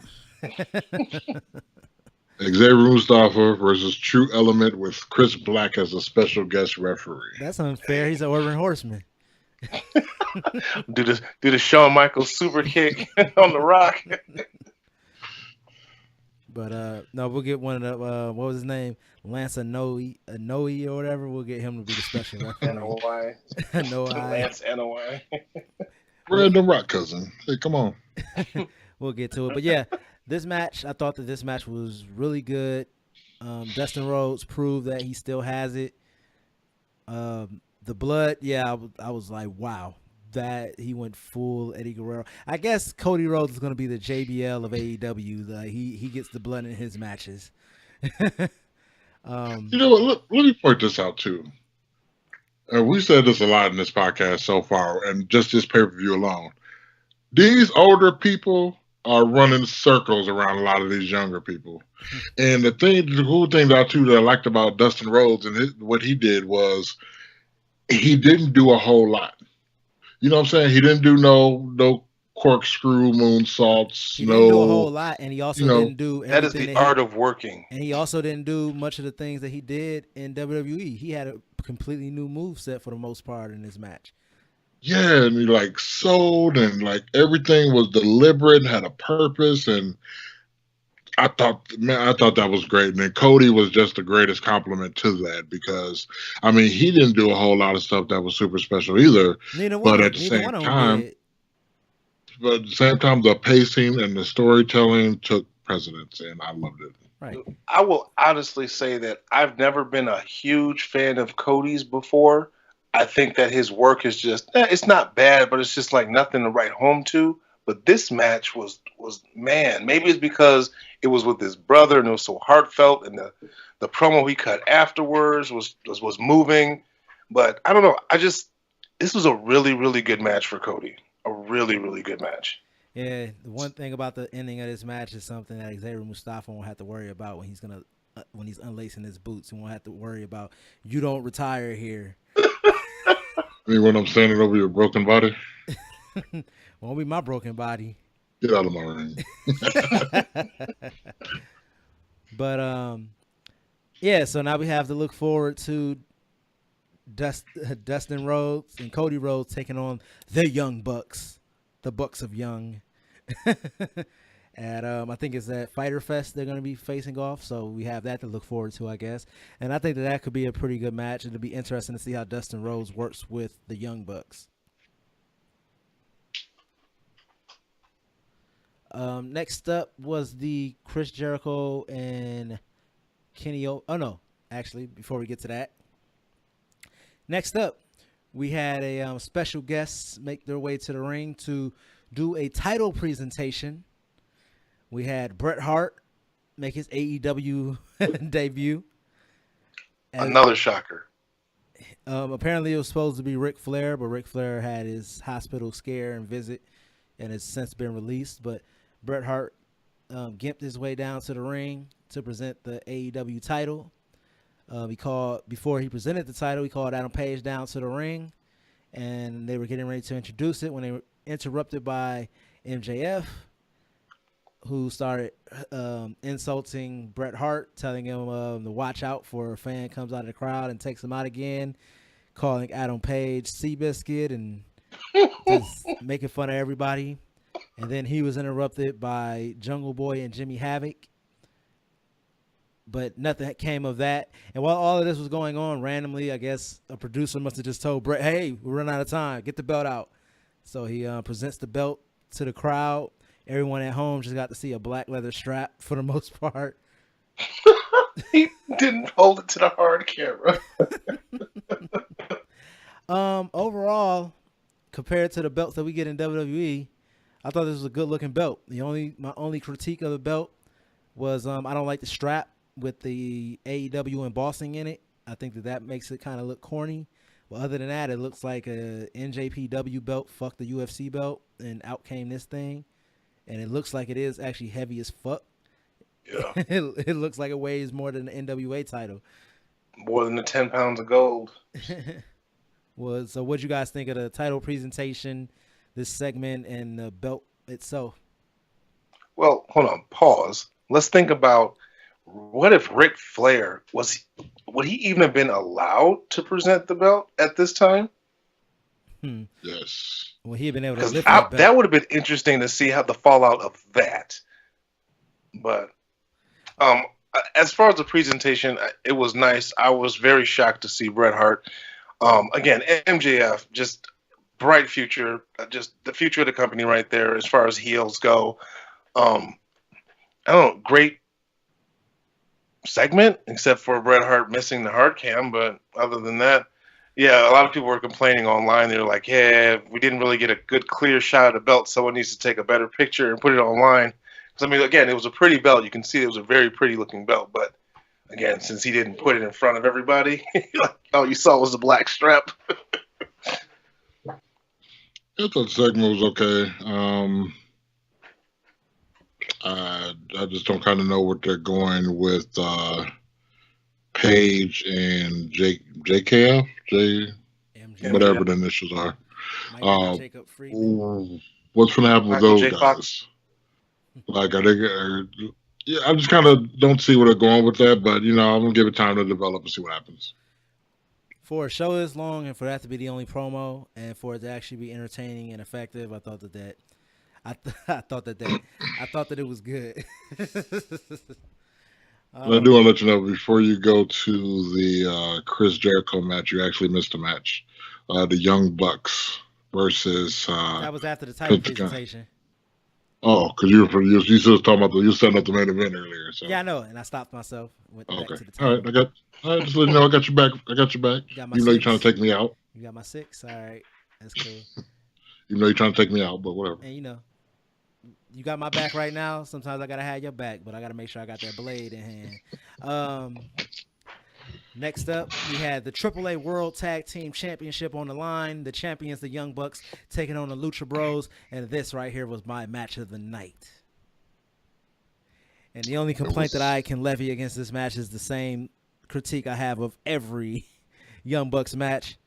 Xavier Mustafa versus True Element with Chris Black as a special guest referee. That's unfair. He's an urban horseman. do the Shawn Michaels super kick on the Rock. But no, we'll get one of the what was his name? Lance Anoa'i or whatever. We'll get him to be the special referee. NOI. Lance NOI. Random rock cousin. Hey, come on. We'll get to it. But yeah, this match, I thought that this match was really good. Dustin Rhodes proved that he still has it. The blood, yeah, I was like, wow, that he went full Eddie Guerrero. I guess Cody Rhodes is going to be the JBL of AEW. He gets the blood in his matches. You know what? Let me point this out too. We said this a lot in this podcast so far, and just this pay-per-view alone. These older people are running circles around a lot of these younger people. And the cool thing that I liked about Dustin Rhodes and what he did was he didn't do a whole lot. You know what I'm saying? He didn't do no corkscrew moonsaults. He didn't do a whole lot, and he also didn't do that is the art of working. And he also didn't do much of the things that he did in WWE. He had a completely new moveset for the most part in this match. Yeah, and he like sold, and like everything was deliberate and had a purpose, and I thought that was great. And then Cody was just the greatest compliment to that because, I mean, he didn't do a whole lot of stuff that was super special either. But at the same time, the pacing and the storytelling took precedence, and I loved it. Right. I will honestly say that I've never been a huge fan of Cody's before. I think that his work is just, it's not bad, but it's just like nothing to write home to. But this match was man, maybe it's because it was with his brother and it was so heartfelt, and the promo he cut afterwards was moving. But I don't know. This was a really, really good match for Cody. A really, really good match. Yeah, the one thing about the ending of this match is something that Xavier Mustafa won't have to worry about when he's unlacing his boots. He won't have to worry about, you don't retire here. I mean, when I'm standing over your broken body? Won't be my broken body. Get out of my ring. But, yeah, so now we have to look forward to Dustin Rhodes and Cody Rhodes taking on the Young Bucks, the Bucks of Young. And I think it's at Fyter Fest they're going to be facing off, so we have that to look forward to, I guess. And I think that could be a pretty good match. It'll be interesting to see how Dustin Rhodes works with the Young Bucks. Next up was the Chris Jericho and Kenny actually, before we get to that. Next up, we had a special guest make their way to the ring to do a title presentation. We had Bret Hart make his AEW debut. And, another shocker. Apparently, it was supposed to be Ric Flair, but Ric Flair had his hospital scare and visit, and has since been released. But Bret Hart gimped his way down to the ring to present the AEW title. Before he presented the title, he called Adam Page down to the ring, and they were getting ready to introduce it when they were interrupted by MJF, who started insulting Bret Hart, telling him to watch out for a fan comes out of the crowd and takes him out again, calling Adam Page Seabiscuit and just making fun of everybody. And then he was interrupted by Jungle Boy and Jimmy Havoc. But nothing came of that. And while all of this was going on, randomly, I guess a producer must have just told Bret, hey, we're running out of time. Get the belt out. So he presents the belt to the crowd. Everyone at home just got to see a black leather strap for the most part. He didn't hold it to the hard camera. Overall, compared to the belts that we get in WWE, I thought this was a good-looking belt. My only critique of the belt was I don't like the strap with the AEW embossing in it. I think that makes it kind of look corny. But other than that, it looks like a NJPW belt, fuck the UFC belt, and out came this thing. And it looks like it is actually heavy as fuck. Yeah. It looks like it weighs more than the NWA title. More than the 10 pounds of gold. So what'd you guys think of the title presentation, this segment, and the belt itself? Well, hold on. Pause. Let's think about, what if Ric Flair would he even have been allowed to present the belt at this time? Yes. Well, he had been able to lift that would have been interesting to see how the fallout of that. But As far as the presentation, it was nice. I was very shocked to see Bret Hart. Again, MJF, just bright future, just the future of the company right there as far as heels go. I don't know, great segment, except for Bret Hart missing the hard cam. But other than that, yeah, a lot of people were complaining online. They're like, yeah, we didn't really get a good, clear shot of the belt. Someone needs to take a better picture and put it online. Because, I mean, again, it was a pretty belt. You can see it was a very pretty looking belt. But, again, since he didn't put it in front of everybody, all you saw was the black strap. I thought the segment was okay. I just don't kind of know what they're going with Paige and JKF, whatever the initials are. Jacob Friedman. What's going to happen with Michael those J. guys? Fox. Like, are they? Yeah, I just kind of don't see where they're going with that. But I'm gonna give it time to develop and see what happens. For a show this long and for that to be the only promo and for it to actually be entertaining and effective, I thought that I thought that it was good. I do want to let you know before you go to the Chris Jericho match, you actually missed a match. The Young Bucks versus that was after the title presentation. Oh, because you still talking about you setting up the main event earlier. So. Yeah, I know, and I stopped myself. Went back to the all right, all right, just let you know I got your back. I got your back. You know you're trying to take me out. You got my 6. All right, that's cool. You know you're trying to take me out, but whatever. And you got my back right now. Sometimes I gotta have your back, but I gotta make sure I got that blade in hand. Next up, we had the AAA World Tag Team Championship on the line. The champions, the Young Bucks, taking on the Lucha Bros, and this right here was my match of the night. And the only complaint that I can levy against this match is the same critique I have of every Young Bucks match,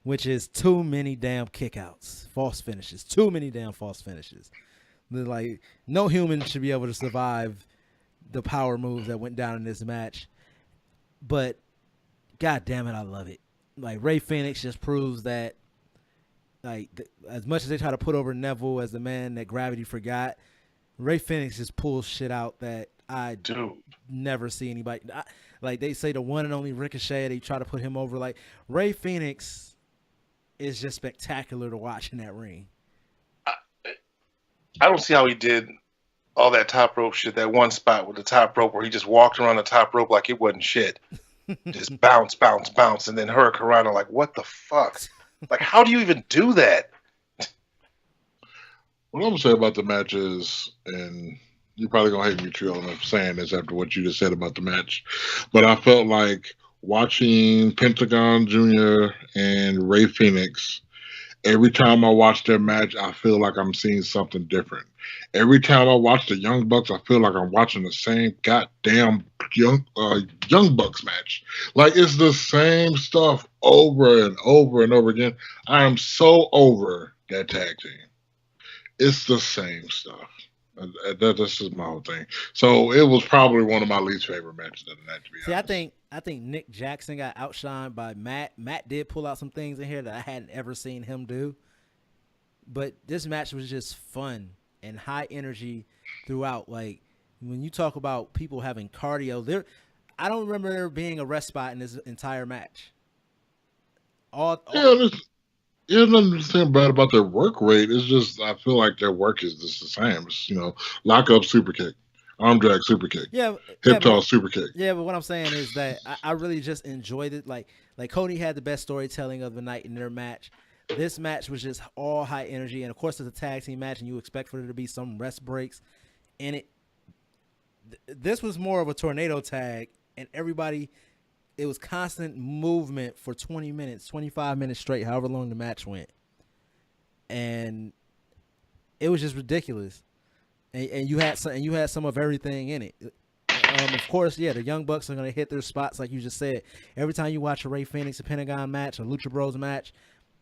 which is too many damn kickouts, false finishes, too many damn false finishes. Like, no human should be able to survive the power moves that went down in this match. But, god damn it, I love it. Like, Ray Phoenix just proves that, like, as much as they try to put over Neville as the man that gravity forgot, Ray Phoenix just pulls shit out that I never see anybody. Like, they say the one and only Ricochet, they try to put him over. Like, Ray Phoenix is just spectacular to watch in that ring. I don't see how he did all that top rope shit, that one spot with the top rope where he just walked around the top rope like it wasn't shit. Just bounce, bounce, bounce, and then Hurricanrana, like, what the fuck? Like, how do you even do that? What I'm going to say about the match is, and you're probably going to hate me, Trill, I'm saying this after what you just said about the match, but I felt like watching Pentagon Jr. and Ray Phoenix, every time I watch their match, I feel like I'm seeing something different. Every time I watch the Young Bucks, I feel like I'm watching the same goddamn Young Bucks match. Like, it's the same stuff over and over and over again. I am so over that tag team. It's the same stuff. That's just my whole thing. So it was probably one of my least favorite matches of the night, to be honest. I think Nick Jackson got outshined by Matt. Matt did pull out some things in here that I hadn't ever seen him do. But this match was just fun and high energy throughout. Like, when you talk about people having cardio, I don't remember there being a rest spot in this entire match. There's nothing bad about their work rate. It's just I feel like their work is just the same. It's, lock up, super kick, arm drag, super kick, hip toss, super kick. Yeah, but what I'm saying is that I really just enjoyed it. Like Cody had the best storytelling of the night in their match. This match was just all high energy, and of course it's a tag team match, and you expect for there to be some rest breaks. And this was more of a tornado tag, and everybody. It was constant movement for 20 minutes, 25 minutes straight, however long the match went. And it was just ridiculous. And you had some of everything in it. Of course, the Young Bucks are going to hit their spots like you just said. Every time you watch a Ray Phoenix, a Pentagon match, a Lucha Bros match,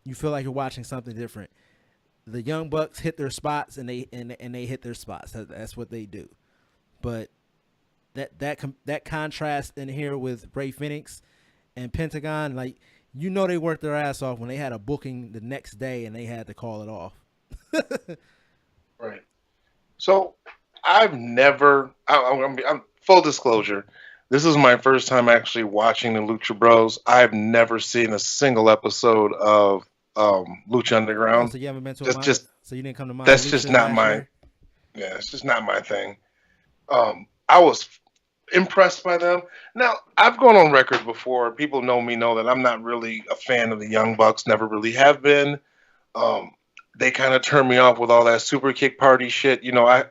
you feel like you're watching something different. The Young Bucks hit their spots and they hit their spots. That's what they do. But that contrast in here with Ray Phoenix and Pentagon, like, they worked their ass off when they had a booking the next day and they had to call it off. Right. So I'm full disclosure, this is my first time actually watching the Lucha Bros. I've never seen a single episode of Lucha Oh, Underground. so you haven't been to so you didn't come to Mondo That's just Lucha not last my year? yeah, it's just not my thing. I was impressed by them. Now, I've gone on record before. People know that I'm not really a fan of the Young Bucks. Never really have been. They kind of turn me off with all that super kick party shit.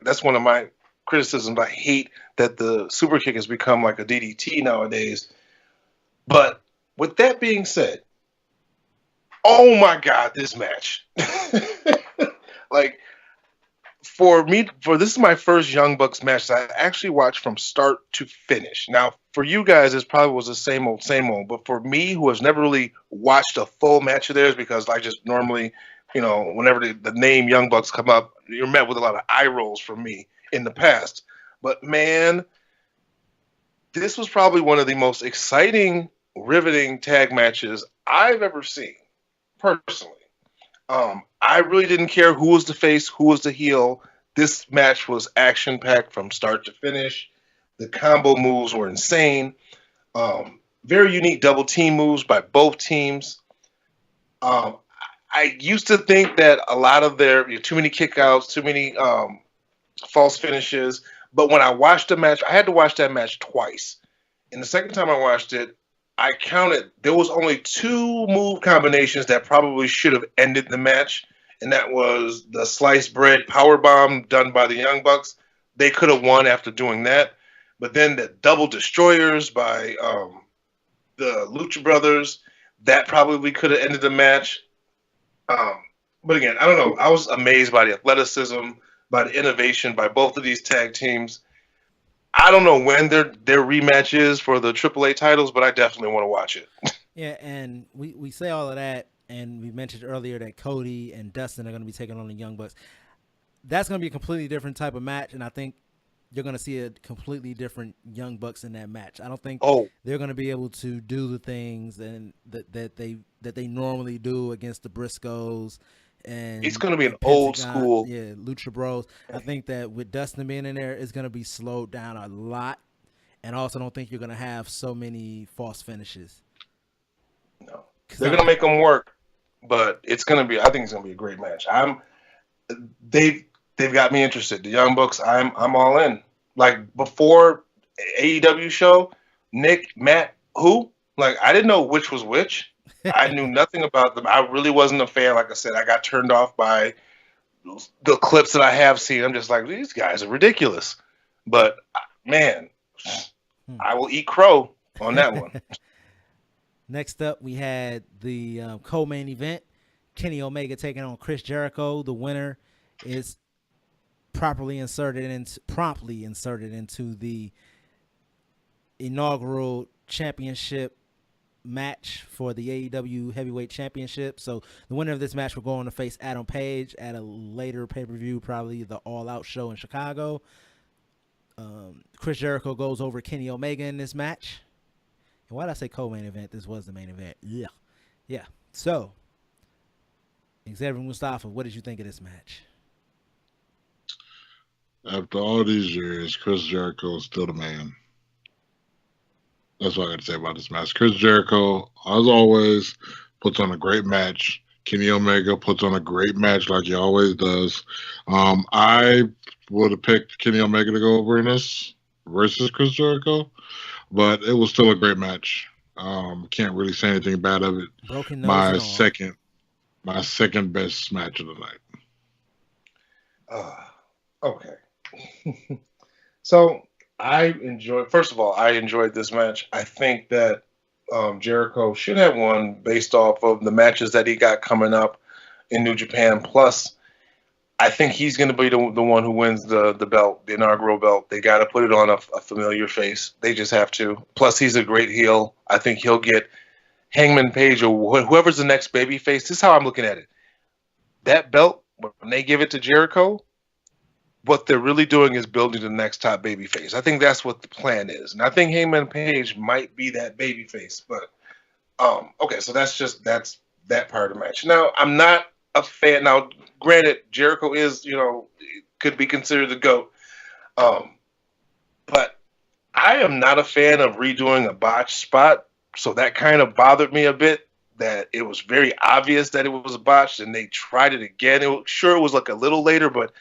That's one of my criticisms. I hate that the super kick has become like a DDT nowadays. But with that being said, oh my God, this match. Like, for this is my first Young Bucks match that I actually watched from start to finish. Now, for you guys, it probably was the same old, but for me, who has never really watched a full match of theirs, because I just normally, whenever the name Young Bucks come up, you're met with a lot of eye rolls from me in the past. But man, this was probably one of the most exciting, riveting tag matches I've ever seen, personally. I really didn't care who was the face, who was the heel. This match was action-packed from start to finish. The combo moves were insane. Very unique double team moves by both teams. I used to think that a lot of their too many kickouts, too many false finishes. But when I watched the match, I had to watch that match twice. And the second time I watched it, I counted there was only 2 move combinations that probably should have ended the match, and that was the sliced bread powerbomb done by the Young Bucks. They could have won after doing that, but then the double destroyers by the Lucha Brothers, that probably could have ended the match. But again, I don't know. I was amazed by the athleticism, by the innovation by both of these tag teams. I don't know when their rematch is for the AAA titles, but I definitely want to watch it. Yeah, and we say all of that, and we mentioned earlier that Cody and Dustin are going to be taking on the Young Bucks. That's going to be a completely different type of match, and I think you're going to see a completely different Young Bucks in that match. I don't think they're going to be able to do the things and that they normally do against the Briscoes. And it's going to be an old school. Yeah, Lucha Bros. I think that with Dustin being in there, it's going to be slowed down a lot. And I also don't think you're going to have so many false finishes. No. They're going to make them work, but I think it's going to be a great match. They've got me interested. The Young Bucks, I'm all in. Like, before AEW show, Nick, Matt, who? Like, I didn't know which was which. I knew nothing about them. I really wasn't a fan. Like I said, I got turned off by the clips that I have seen. I'm just like, these guys are ridiculous. But, man, I will eat crow on that one. Next up, we had the co-main event. Kenny Omega taking on Chris Jericho. The winner is promptly inserted into the inaugural championship match for the AEW Heavyweight Championship. So the winner of this match will go on to face Adam Page at a later pay-per-view, probably the All Out show in Chicago. Chris Jericho goes over Kenny Omega in this match. And why did I say co-main event? This was the main event. Yeah. So, Xavier, Mustafa, what did you think of this match? After all these years, Chris Jericho is still the man. That's what I got to say about this match. Chris Jericho, as always, puts on a great match. Kenny Omega puts on a great match like he always does. I would have picked Kenny Omega to go over in this versus Chris Jericho, but it was still a great match. Can't really say anything bad of it. Broken nose My and all. second best match of the night. Okay. So I enjoyed this match. I think that Jericho should have won based off of the matches that he got coming up in New Japan. Plus, I think he's going to be the one who wins the belt, the inaugural belt. They got to put it on a familiar face. They just have to. Plus, he's a great heel. I think he'll get Hangman Page or whoever's the next baby face. This is how I'm looking at it. That belt, when they give it to Jericho, what they're really doing is building the next top baby face. I think that's what the plan is. And I think Hangman Page might be that baby face. But, okay, so that's that part of the match. Now, I'm not a fan. Now, granted, Jericho is, could be considered the GOAT. But I am not a fan of redoing a botched spot, so that kind of bothered me a bit. That it was very obvious that it was a botched, and they tried it again. It was like a little later, but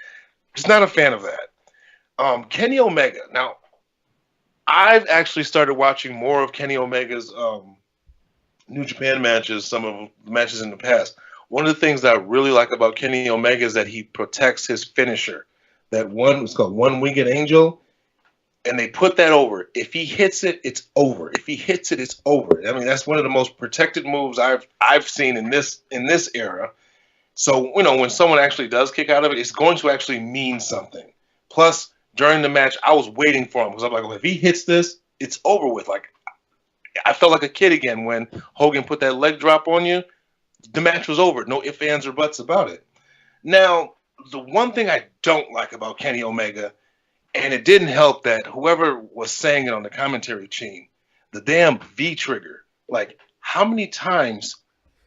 just not a fan of that. Kenny Omega. Now, I've actually started watching more of Kenny Omega's New Japan matches, some of the matches in the past. One of the things that I really like about Kenny Omega is that he protects his finisher. That one was called One Winged Angel, and they put that over. If he hits it, it's over. If he hits it, it's over. I mean, that's one of the most protected moves I've seen in this era. So, when someone actually does kick out of it, it's going to actually mean something. Plus, during the match, I was waiting for him because I'm like, well, if he hits this, it's over with. Like, I felt like a kid again when Hogan put that leg drop on you. The match was over. No ifs, ands, or buts about it. Now, the one thing I don't like about Kenny Omega, and it didn't help that whoever was saying it on the commentary team, the damn V trigger. Like, how many times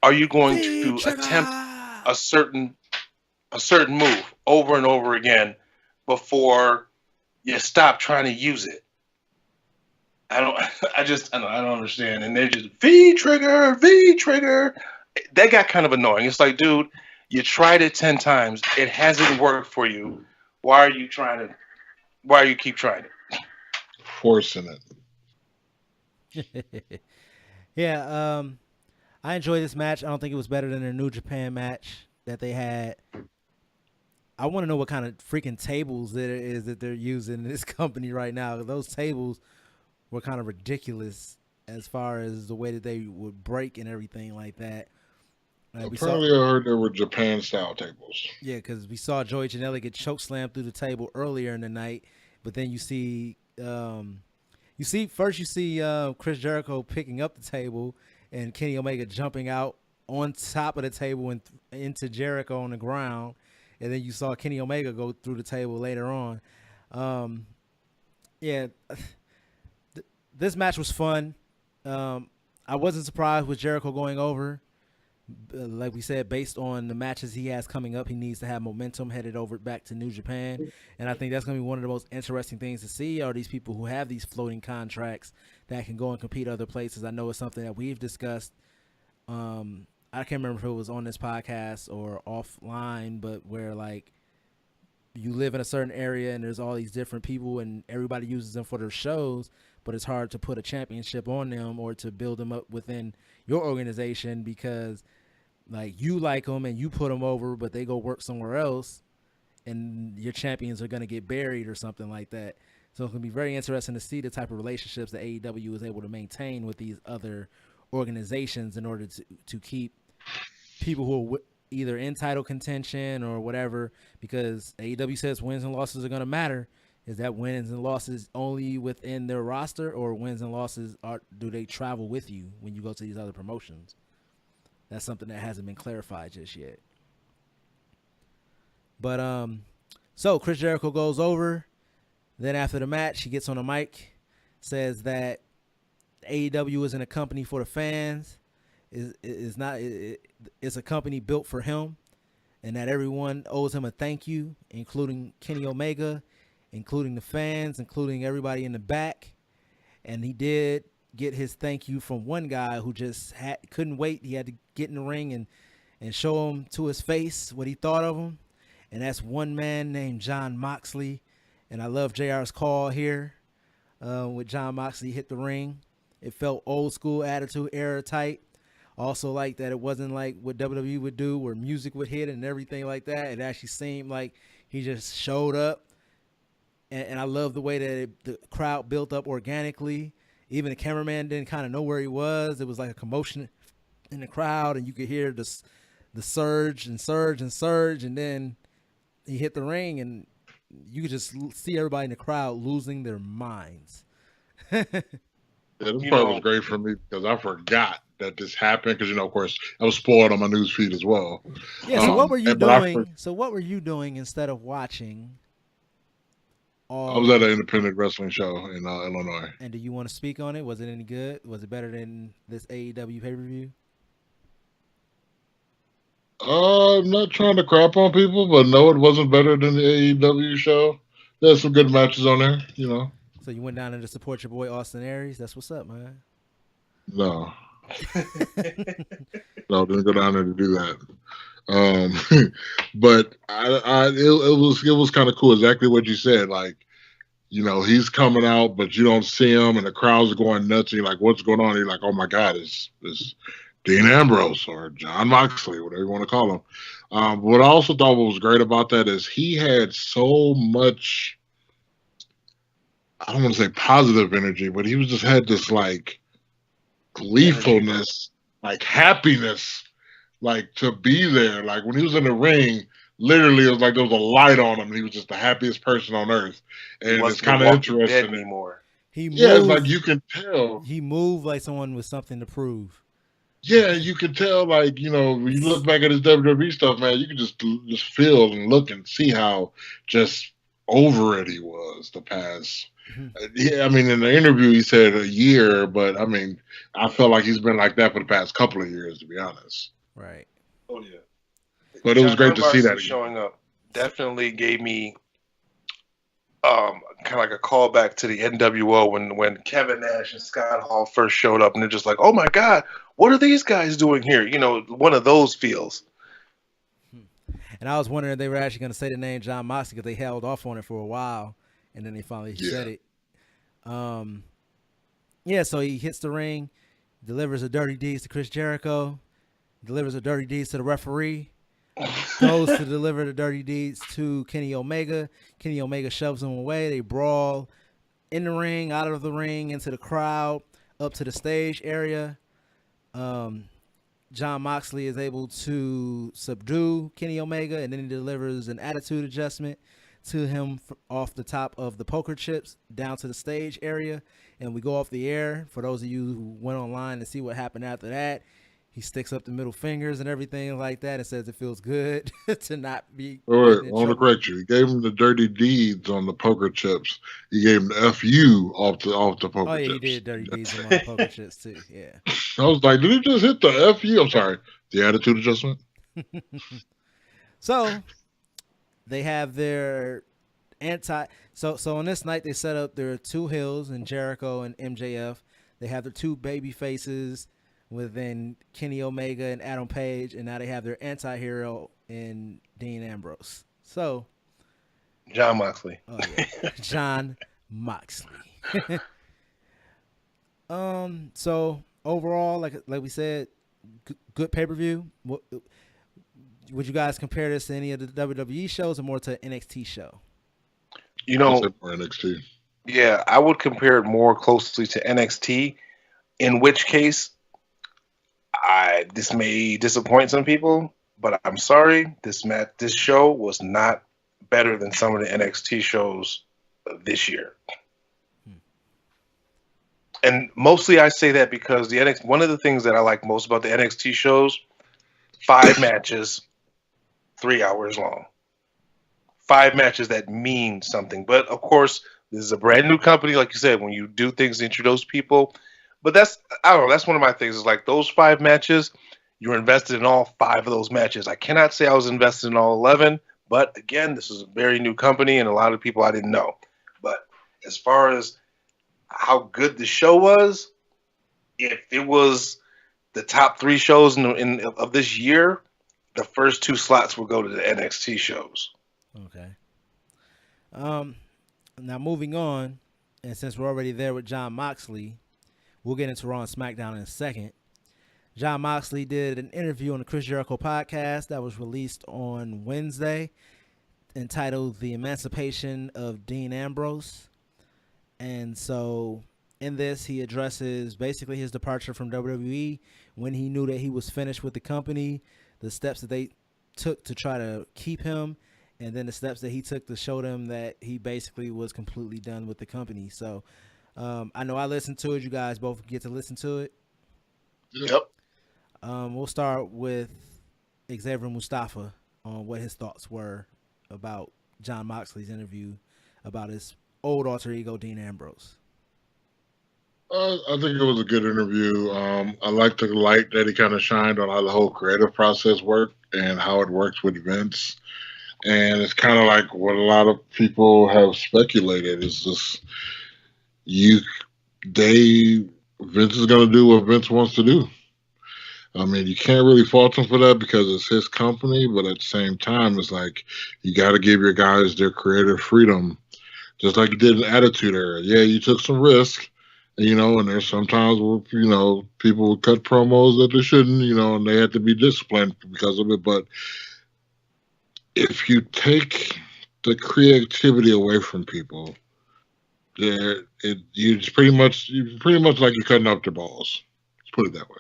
are you going to attempt a certain move over and over again before you stop trying to use it? I don't understand. And they're just V trigger. That got kind of annoying. It's like, dude, you tried it 10 times. It hasn't worked for you. Why are you keep trying it? Forcing it. Yeah, I enjoyed this match. I don't think it was better than the New Japan match that they had. I want to know what kind of freaking tables it is that they're using in this company right now. Those tables were kind of ridiculous as far as the way that they would break and everything like that. Apparently, I heard there were Japan-style tables. Yeah, because we saw Joey Janela get chokeslammed through the table earlier in the night, but then you see Chris Jericho picking up the table and Kenny Omega jumping out on top of the table and into Jericho on the ground, and then you saw Kenny Omega go through the table later on. This match was fun. I wasn't surprised with Jericho going over. Like we said, based on the matches he has coming up, he needs to have momentum headed over back to New Japan. And I think that's going to be one of the most interesting things to see are these people who have these floating contracts that can go and compete other places. I know it's something that we've discussed. I can't remember if it was on this podcast or offline, but where like you live in a certain area and there's all these different people and everybody uses them for their shows, but it's hard to put a championship on them or to build them up within your organization because like you like them and you put them over, but they go work somewhere else and your champions are going to get buried or something like that. So it's going to be very interesting to see the type of relationships that AEW is able to maintain with these other organizations in order to keep people who are either in title contention or whatever, because AEW says wins and losses are going to matter. Is that wins and losses only within their roster, or wins and losses do they travel with you when you go to these other promotions? That's something that hasn't been clarified just yet. But so Chris Jericho goes over. Then after the match, he gets on the mic, says that AEW isn't a company for the fans. It's a company built for him, and that everyone owes him a thank you, including Kenny Omega, including the fans, including everybody in the back. And he did get his thank you from one guy who just couldn't wait. He had to get in the ring and show him to his face what he thought of him. And that's one man named Jon Moxley. And I love JR's call here with Jon Moxley hit the ring. It felt old school Attitude Era type. Also like that it wasn't like what WWE would do where music would hit and everything like that. It actually seemed like he just showed up. And I love the way that the crowd built up organically. Even the cameraman didn't kind of know where he was. It was like a commotion in the crowd, and you could hear the surge and surge and surge. And then he hit the ring, and you could just see everybody in the crowd losing their minds. Yeah, this part was great for me because I forgot that this happened because, of course, I was spoiled on my news feed as well. Yeah, so what were you doing? So what were you doing instead of watching? I was at an independent wrestling show in Illinois. And do you want to speak on it? Was it any good? Was it better than this AEW pay-per-view? I'm not trying to crap on people, but no, it wasn't better than the AEW show. There's some good matches on there, So So you went down there to support your boy Austin Aries. That's what's up, man. No, no, didn't go down there to do that. But it was kind of cool. Exactly what you said. Like, you know, he's coming out, but you don't see him, and the crowd's going nuts. And you're like, what's going on? And you're like, oh my God, it's Dean Ambrose or Jon Moxley, whatever you want to call him. What I also thought was great about that is he had so much, I don't want to say positive energy, but he was just had this like gleefulness, like happiness, like to be there. Like when he was in the ring, literally it was like there was a light on him. And he was just the happiest person on earth. And it's kind of interesting. Anymore. It's like you can tell. He moved like someone with something to prove. Yeah, you can tell, like, you know, when you look back at his WWE stuff, man, you can just feel and look and see how just over it he was the past. Yeah, I mean, in the interview he said a year, but I mean, I felt like he's been like that for the past couple of years, to be honest. Right. Oh yeah. But it was great to see that again. Showing up definitely gave me kind of like a callback to the NWO when Kevin Nash and Scott Hall first showed up, and they're just like, oh my God, what are these guys doing here? You know, one of those feels. And I was wondering if they were actually going to say the name Jon Moxley because they held off on it for a while, and then they finally said it. Yeah, so he hits the ring, delivers a dirty deeds to Chris Jericho, delivers a dirty deeds to the referee, goes to deliver the dirty deeds to Kenny Omega. Kenny Omega shoves him away. They brawl in the ring, out of the ring, into the crowd, up to the stage area. Jon Moxley is able to subdue Kenny Omega, and then he delivers an attitude adjustment to him off the top of the poker chips down to the stage area. And we go off the air. For those of you who went online to see what happened after that, he sticks up the middle fingers and everything like that and says it feels good to not be. All right, I want to correct you. He gave him the dirty deeds on the poker chips. He gave him the FU off the poker chips. Oh, yeah, he did dirty deeds on the poker chips too. Yeah. I was like, did he just hit the FU? I'm sorry, the attitude adjustment. So they have their So on this night they set up their two heels in Jericho and MJF. They have their two baby faces within Kenny Omega and Adam Page, and now they have their anti-hero in Dean Ambrose. So Jon Moxley. Oh yeah, Jon Moxley. So overall, like we said, good pay-per-view. Would you guys compare this to any of the WWE shows or more to an NXT show? You know, more NXT. Yeah, I would compare it more closely to NXT, in which case this may disappoint some people, but I'm sorry, this show was not better than some of the NXT shows this year. And mostly I say that because one of the things that I like most about the NXT shows, 5 matches, 3 hours long. 5 matches that mean something. But of course, this is a brand new company, like you said, when you do things to introduce people. But that's one of my things is like those 5 matches, you're invested in all 5 of those matches. I cannot say I was invested in all 11, but again, this is a very new company and a lot of people I didn't know. But as far as how good the show was, if it was the top 3 shows of this year, the first 2 slots will go to the NXT shows. Okay. Now moving on, and since we're already there with Jon Moxley, we'll get into Raw and Smackdown in a second. Jon Moxley did an interview on the Chris Jericho podcast that was released on Wednesday, entitled "The Emancipation of Dean Ambrose." And so in this, he addresses basically his departure from WWE, when he knew that he was finished with the company, the steps that they took to try to keep him, and then the steps that he took to show them that he basically was completely done with the company. So I know I listened to it. You guys both get to listen to it. Yep. We'll start with Xavier Mustafa on what his thoughts were about Jon Moxley's interview about his old alter ego, Dean Ambrose. I think it was a good interview. I liked the light that he kind of shined on how the whole creative process worked and how it works with Vince. And it's kind of like what a lot of people have speculated. It's just, Vince is going to do what Vince wants to do. I mean, you can't really fault him for that because it's his company, but at the same time, it's like you got to give your guys their creative freedom, just like you did in the Attitude Era. Yeah, you took some risk, and there's sometimes where, people cut promos that they shouldn't, and they had to be disciplined because of it. But if you take the creativity away from people, you pretty much like you're cutting up their balls. Let's put it that way.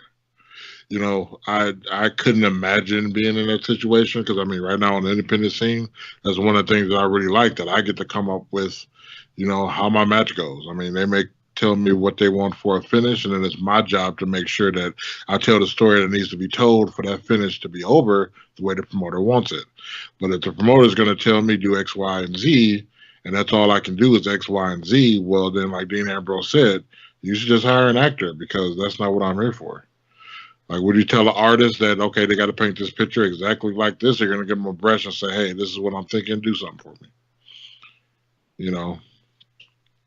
I couldn't imagine being in that situation because, I mean, right now on the independent scene, that's one of the things that I really like, that I get to come up with, how my match goes. I mean, they may tell me what they want for a finish, and then it's my job to make sure that I tell the story that needs to be told for that finish to be over the way the promoter wants it. But if the promoter is going to tell me do X, Y, and Z, and that's all I can do is X, Y, and Z, well, then, like Dean Ambrose said, you should just hire an actor because that's not what I'm here for. Like, would you tell an artist that, okay, they got to paint this picture exactly like this? You're going to give them a brush and say, hey, this is what I'm thinking. Do something for me.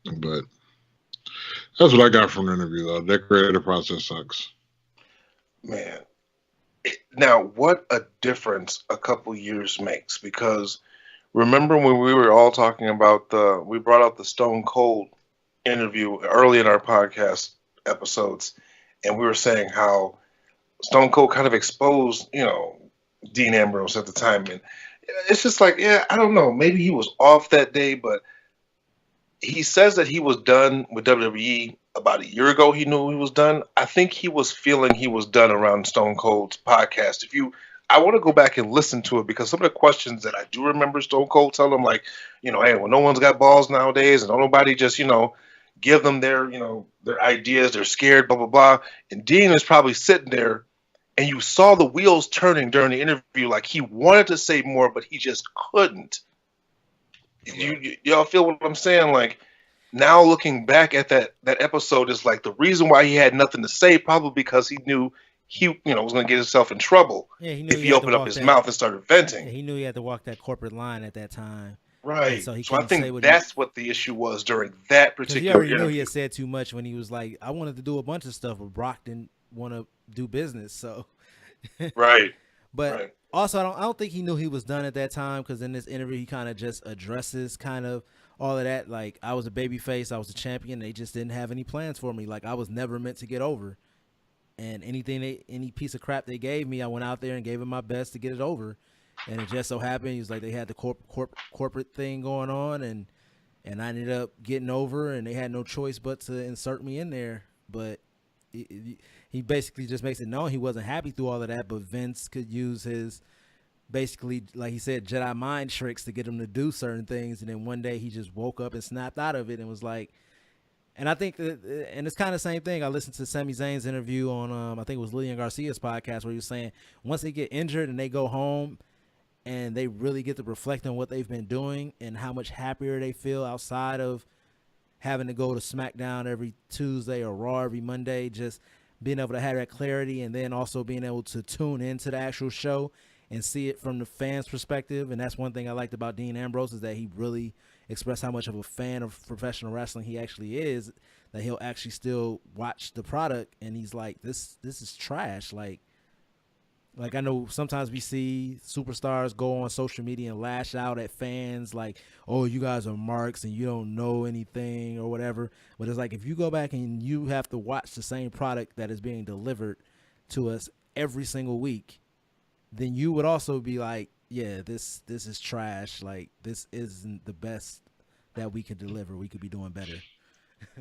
But that's what I got from the interview, though. That creative process sucks. Man. Now, what a difference a couple years makes. Because remember when we were all talking about we brought out the Stone Cold interview early in our podcast episodes, and we were saying how Stone Cold kind of exposed, Dean Ambrose at the time. And it's just like, yeah, I don't know. Maybe he was off that day, but he says that he was done with WWE about a year ago. He knew he was done. I think he was feeling he was done around Stone Cold's podcast. I want to go back and listen to it because some of the questions that I do remember Stone Cold telling him, like, hey, well, no one's got balls nowadays, and don't nobody just, give them their, their ideas. They're scared, blah, blah, blah. And Dean is probably sitting there, and you saw the wheels turning during the interview, like he wanted to say more, but he just couldn't. Y'all feel what I'm saying? Like, now looking back at that episode is like the reason why he had nothing to say, probably because he knew he was going to get himself in trouble if he opened up his mouth and started venting. Yeah, he knew he had to walk that corporate line at that time. Right. So I think that's what the issue was during that particular interview. He already knew he had said too much when he was like, I wanted to do a bunch of stuff, but Brock didn't want to do business. So, right. But also, I don't think he knew he was done at that time, because in this interview, he kind of just addresses kind of all of that. Like, I was a babyface, I was a champion. They just didn't have any plans for me. Like, I was never meant to get over. And any piece of crap they gave me, I went out there and gave it my best to get it over. And it just so happened, he was like, they had the corporate thing going on, and I ended up getting over, and they had no choice but to insert me in there. But he basically just makes it known he wasn't happy through all of that, but Vince could use his, basically, like he said, Jedi mind tricks to get him to do certain things. And then one day he just woke up and snapped out of it and was like, and I think that, and it's kind of the same thing. I listened to Sami Zayn's interview on, I think it was Lillian Garcia's podcast, where he was saying once they get injured and they go home and they really get to reflect on what they've been doing and how much happier they feel outside of having to go to SmackDown every Tuesday or Raw every Monday, just being able to have that clarity, and then also being able to tune into the actual show and see it from the fans' perspective. And that's one thing I liked about Dean Ambrose, is that he really expressed how much of a fan of professional wrestling he actually is, that he'll actually still watch the product, and he's like, this is trash. Like, I know sometimes we see superstars go on social media and lash out at fans like, oh, you guys are marks and you don't know anything or whatever. But it's like, if you go back and you have to watch the same product that is being delivered to us every single week, then you would also be like, yeah, this is trash. Like, this isn't the best that we could deliver. We could be doing better.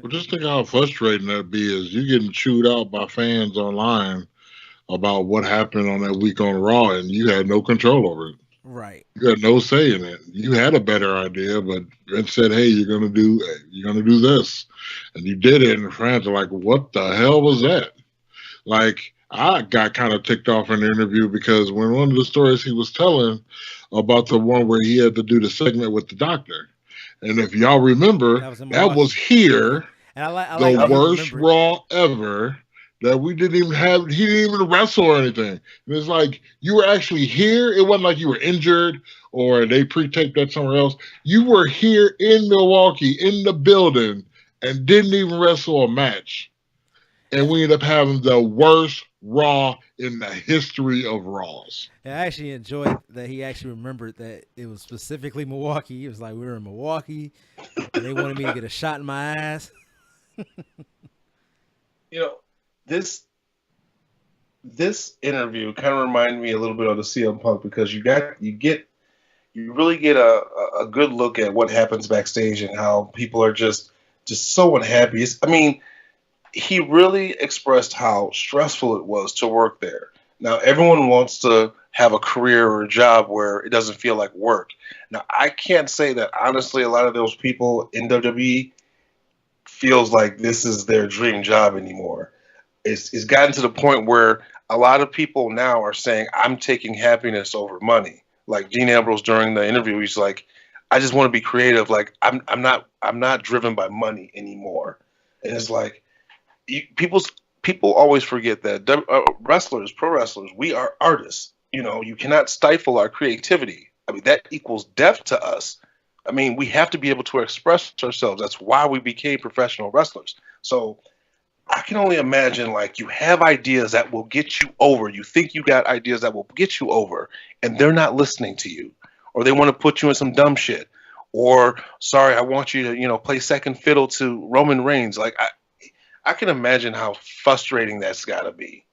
Well, just think how frustrating that'd be, is you getting chewed out by fans online about what happened on that week on Raw, and you had no control over it. Right. You had no say in it. You had a better idea, but Vince said, hey, you're gonna do this. And you did it, and fans are like, what the hell was that? Like, I got kind of ticked off in the interview because when one of the stories he was telling about the one where he had to do the segment with the doctor. And if y'all remember, that was here, and I the worst Raw ever. That he didn't even wrestle or anything. And it's like, you were actually here. It wasn't like you were injured or they pre-taped that somewhere else. You were here in Milwaukee, in the building, and didn't even wrestle a match. And we ended up having the worst Raw in the history of Raws. I actually enjoyed that he actually remembered that it was specifically Milwaukee. He was like, we were in Milwaukee, and they wanted me to get a shot in my ass. This interview kind of reminded me a little bit of the CM Punk, because you really get a good look at what happens backstage and how people are just so unhappy. He really expressed how stressful it was to work there. Now, everyone wants to have a career or a job where it doesn't feel like work. Now, I can't say that, honestly, a lot of those people in WWE feels like this is their dream job anymore. It's gotten to the point where a lot of people now are saying, I'm taking happiness over money. Like Dean Ambrose during the interview, he's like, I just want to be creative. Like, I'm not driven by money anymore. And it's like, people always forget that pro wrestlers, we are artists. You cannot stifle our creativity. That equals death to us. We have to be able to express ourselves. That's why we became professional wrestlers. So I can only imagine, like, you have ideas that will get you over. You think you got ideas that will get you over, and they're not listening to you, or they want to put you in some dumb shit, or, sorry, I want you to, play second fiddle to Roman Reigns. Like, I can imagine how frustrating that's got to be.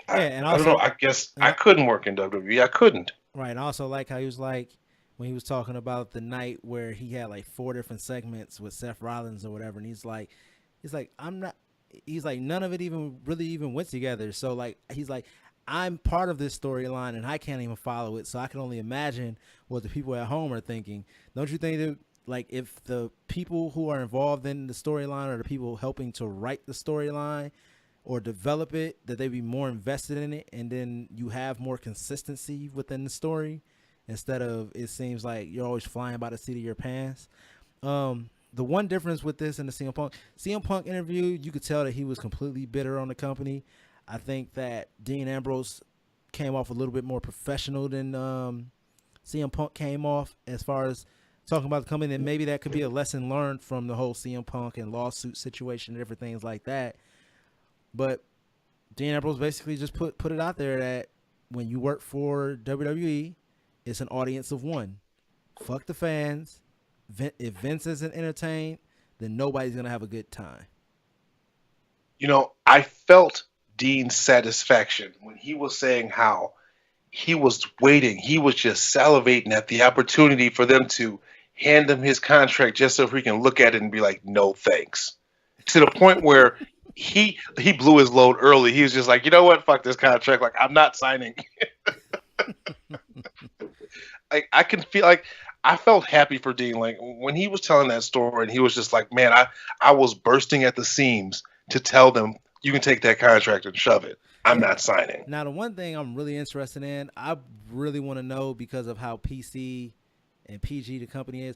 Yeah, and also, I don't know. I guess I couldn't work in WWE. I couldn't. Right, and also like how he was like, when he was talking about the night where he had like 4 different segments with Seth Rollins or whatever, and he's like, none of it even went together. So like, he's like, I'm part of this storyline and I can't even follow it. So I can only imagine what the people at home are thinking. Don't you think that, like, if the people who are involved in the storyline are the people helping to write the storyline or develop it, that they'd be more invested in it, and then you have more consistency within the story instead of, it seems like you're always flying by the seat of your pants. The one difference with this and the CM Punk interview, you could tell that he was completely bitter on the company. I think that Dean Ambrose came off a little bit more professional than CM Punk came off as far as talking about the company, and maybe that could be a lesson learned from the whole CM Punk and lawsuit situation and different things like that. But Dean Ambrose basically just put it out there that when you work for WWE, it's an audience of one. Fuck the fans. If Vince isn't entertained, then nobody's going to have a good time. I felt Dean's satisfaction when he was saying how he was waiting. He was just salivating at the opportunity for them to hand him his contract just so he can look at it and be like, no thanks. To the point where he blew his load early. He was just like, you know what? Fuck this contract. Like, I'm not signing. I can feel like I felt happy for Dean. Like, when he was telling that story and he was just like, man, I was bursting at the seams to tell them, you can take that contract and shove it. I'm not signing. Now, the one thing I'm really interested in, I really want to know, because of how PC and PG the company is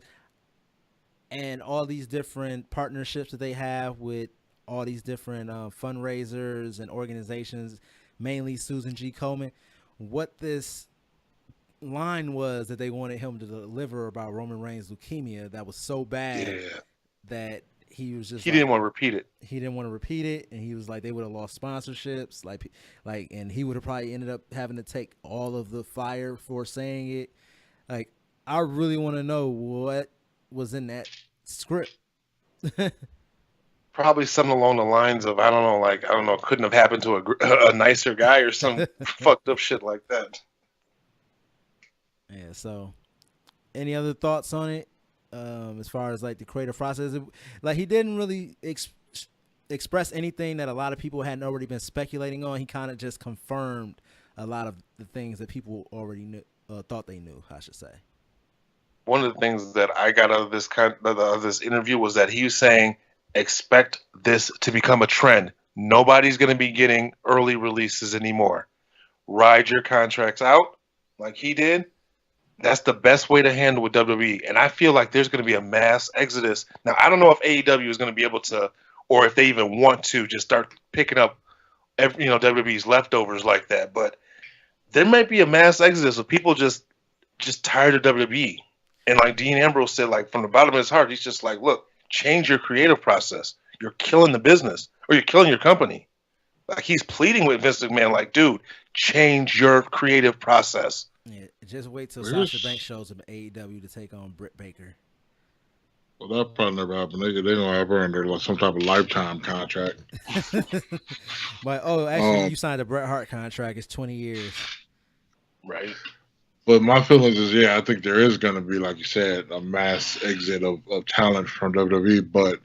and all these different partnerships that they have with all these different fundraisers and organizations, mainly Susan G. Komen, what this line was that they wanted him to deliver about Roman Reigns' leukemia that was so bad that he was just, he didn't want to repeat it. He didn't want to repeat it, and he was like, they would have lost sponsorships, like, and he would have probably ended up having to take all of the fire for saying it. Like, I really want to know what was in that script. Probably something along the lines of, I don't know, couldn't have happened to a nicer guy or some fucked up shit like that. Yeah, so any other thoughts on it? As far as like the creative process, like, he didn't really express anything that a lot of people hadn't already been speculating on. He kind of just confirmed a lot of the things that people already knew, thought they knew, I should say. One of the things that I got out of this interview was that he was saying, expect this to become a trend. Nobody's going to be getting early releases anymore. Ride your contracts out like he did. That's the best way to handle with WWE. And I feel like there's going to be a mass exodus. Now, I don't know if AEW is going to be able to, or if they even want to, just start picking up WWE's leftovers like that. But there might be a mass exodus of people just tired of WWE. And like Dean Ambrose said, like, from the bottom of his heart, he's just like, look, change your creative process. You're killing the business, or you're killing your company. Like, he's pleading with Vince McMahon, like, dude, change your creative process. Yeah, just wait till Really? Sasha Banks shows up in AEW to take on Britt Baker. Well, that probably never happened. They don't have her under like some type of lifetime contract. But actually, you signed a Bret Hart contract. It's 20 years. Right. But my feelings is, yeah, I think there is going to be, like you said, a mass exit of talent from WWE. But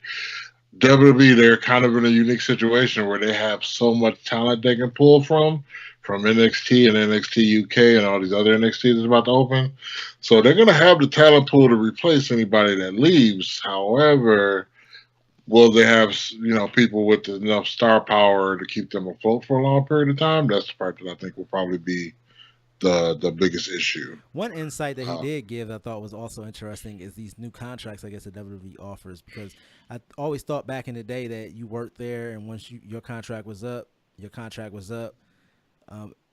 WWE, they're kind of in a unique situation where they have so much talent they can pull from NXT and NXT UK and all these other NXTs that's about to open. So they're going to have the talent pool to replace anybody that leaves. However, will they have, people with enough star power to keep them afloat for a long period of time? That's the part that I think will probably be the biggest issue. One insight that he did give I thought was also interesting is these new contracts I guess that WWE offers, because I always thought back in the day that you worked there and once your contract was up.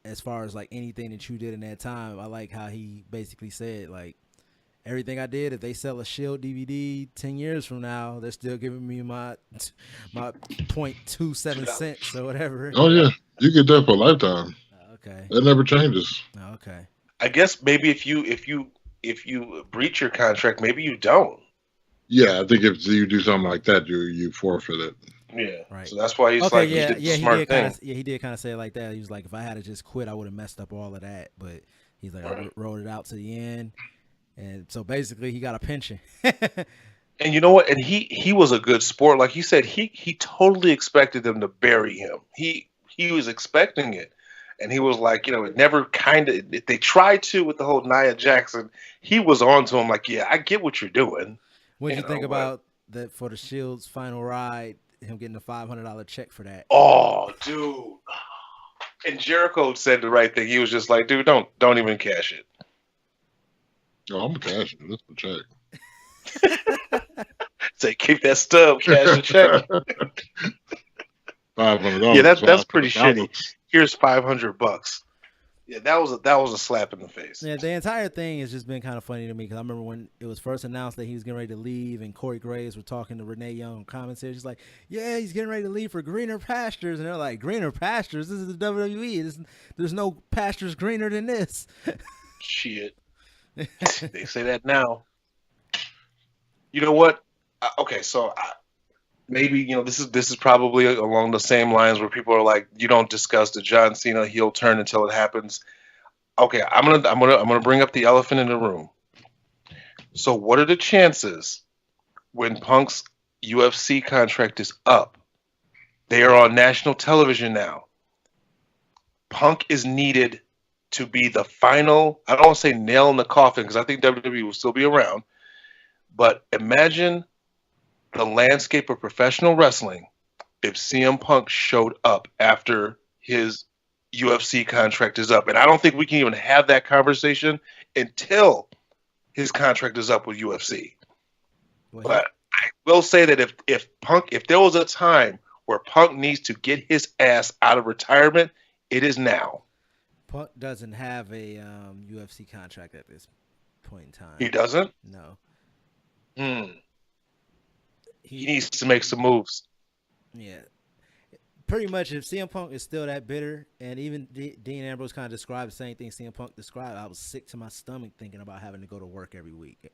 As far as like anything that you did in that time, I like how he basically said like everything I did, if they sell a Shield DVD 10 years from now, they're still giving me my 0.27 cents or whatever. Oh yeah, you get that for a lifetime. Okay. That never changes. Okay. I guess maybe if you breach your contract, maybe you don't. Yeah, I think if you do something like that, you forfeit it. Yeah. Right. So that's why he's okay, he did the he smart did thing. He did kind of say it like that. He was like, if I had to just quit, I would have messed up all of that. But he's like, I rode it out to the end. And so basically he got a pension. And you know what? And he was a good sport. Like he said, he totally expected them to bury him. He was expecting it. And he was like, it never they tried to with the whole Nia Jackson. He was on to him like, yeah, I get what you're doing. What did you think about that for the Shield's final ride, him getting a $500 check for that? Oh, dude. And Jericho said the right thing. He was just like, dude, don't even cash it. Oh, I'm cashing it. That's the check. Say, keep that stub, cash the check. $500. Yeah, that's pretty shitty. Here's $500. Yeah, that was a slap in the face. Yeah, the entire thing has just been kind of funny to me because I remember when it was first announced that he was getting ready to leave, and Corey Graves were talking to Renee Young on commentary. She's like, "Yeah, he's getting ready to leave for greener pastures," and they're like, "Greener pastures? This is the WWE. There's no pastures greener than this." Shit, they say that now. You know what? Okay, so maybe this is probably along the same lines where people are like, you don't discuss the John Cena heel turn until it happens. Okay, I'm gonna bring up the elephant in the room. So what are the chances when Punk's UFC contract is up? They are on national television now. Punk is needed to be the final, I don't want to say nail in the coffin because I think WWE will still be around, but imagine the landscape of professional wrestling if CM Punk showed up after his UFC contract is up. And I don't think we can even have that conversation until his contract is up with UFC. Well, but I will say that if there was a time where Punk needs to get his ass out of retirement, it is now. Punk doesn't have a UFC contract at this point in time. He doesn't? No. He needs to make some moves. Yeah. Pretty much, if CM Punk is still that bitter, and even Dean Ambrose kind of described the same thing CM Punk described, I was sick to my stomach thinking about having to go to work every week.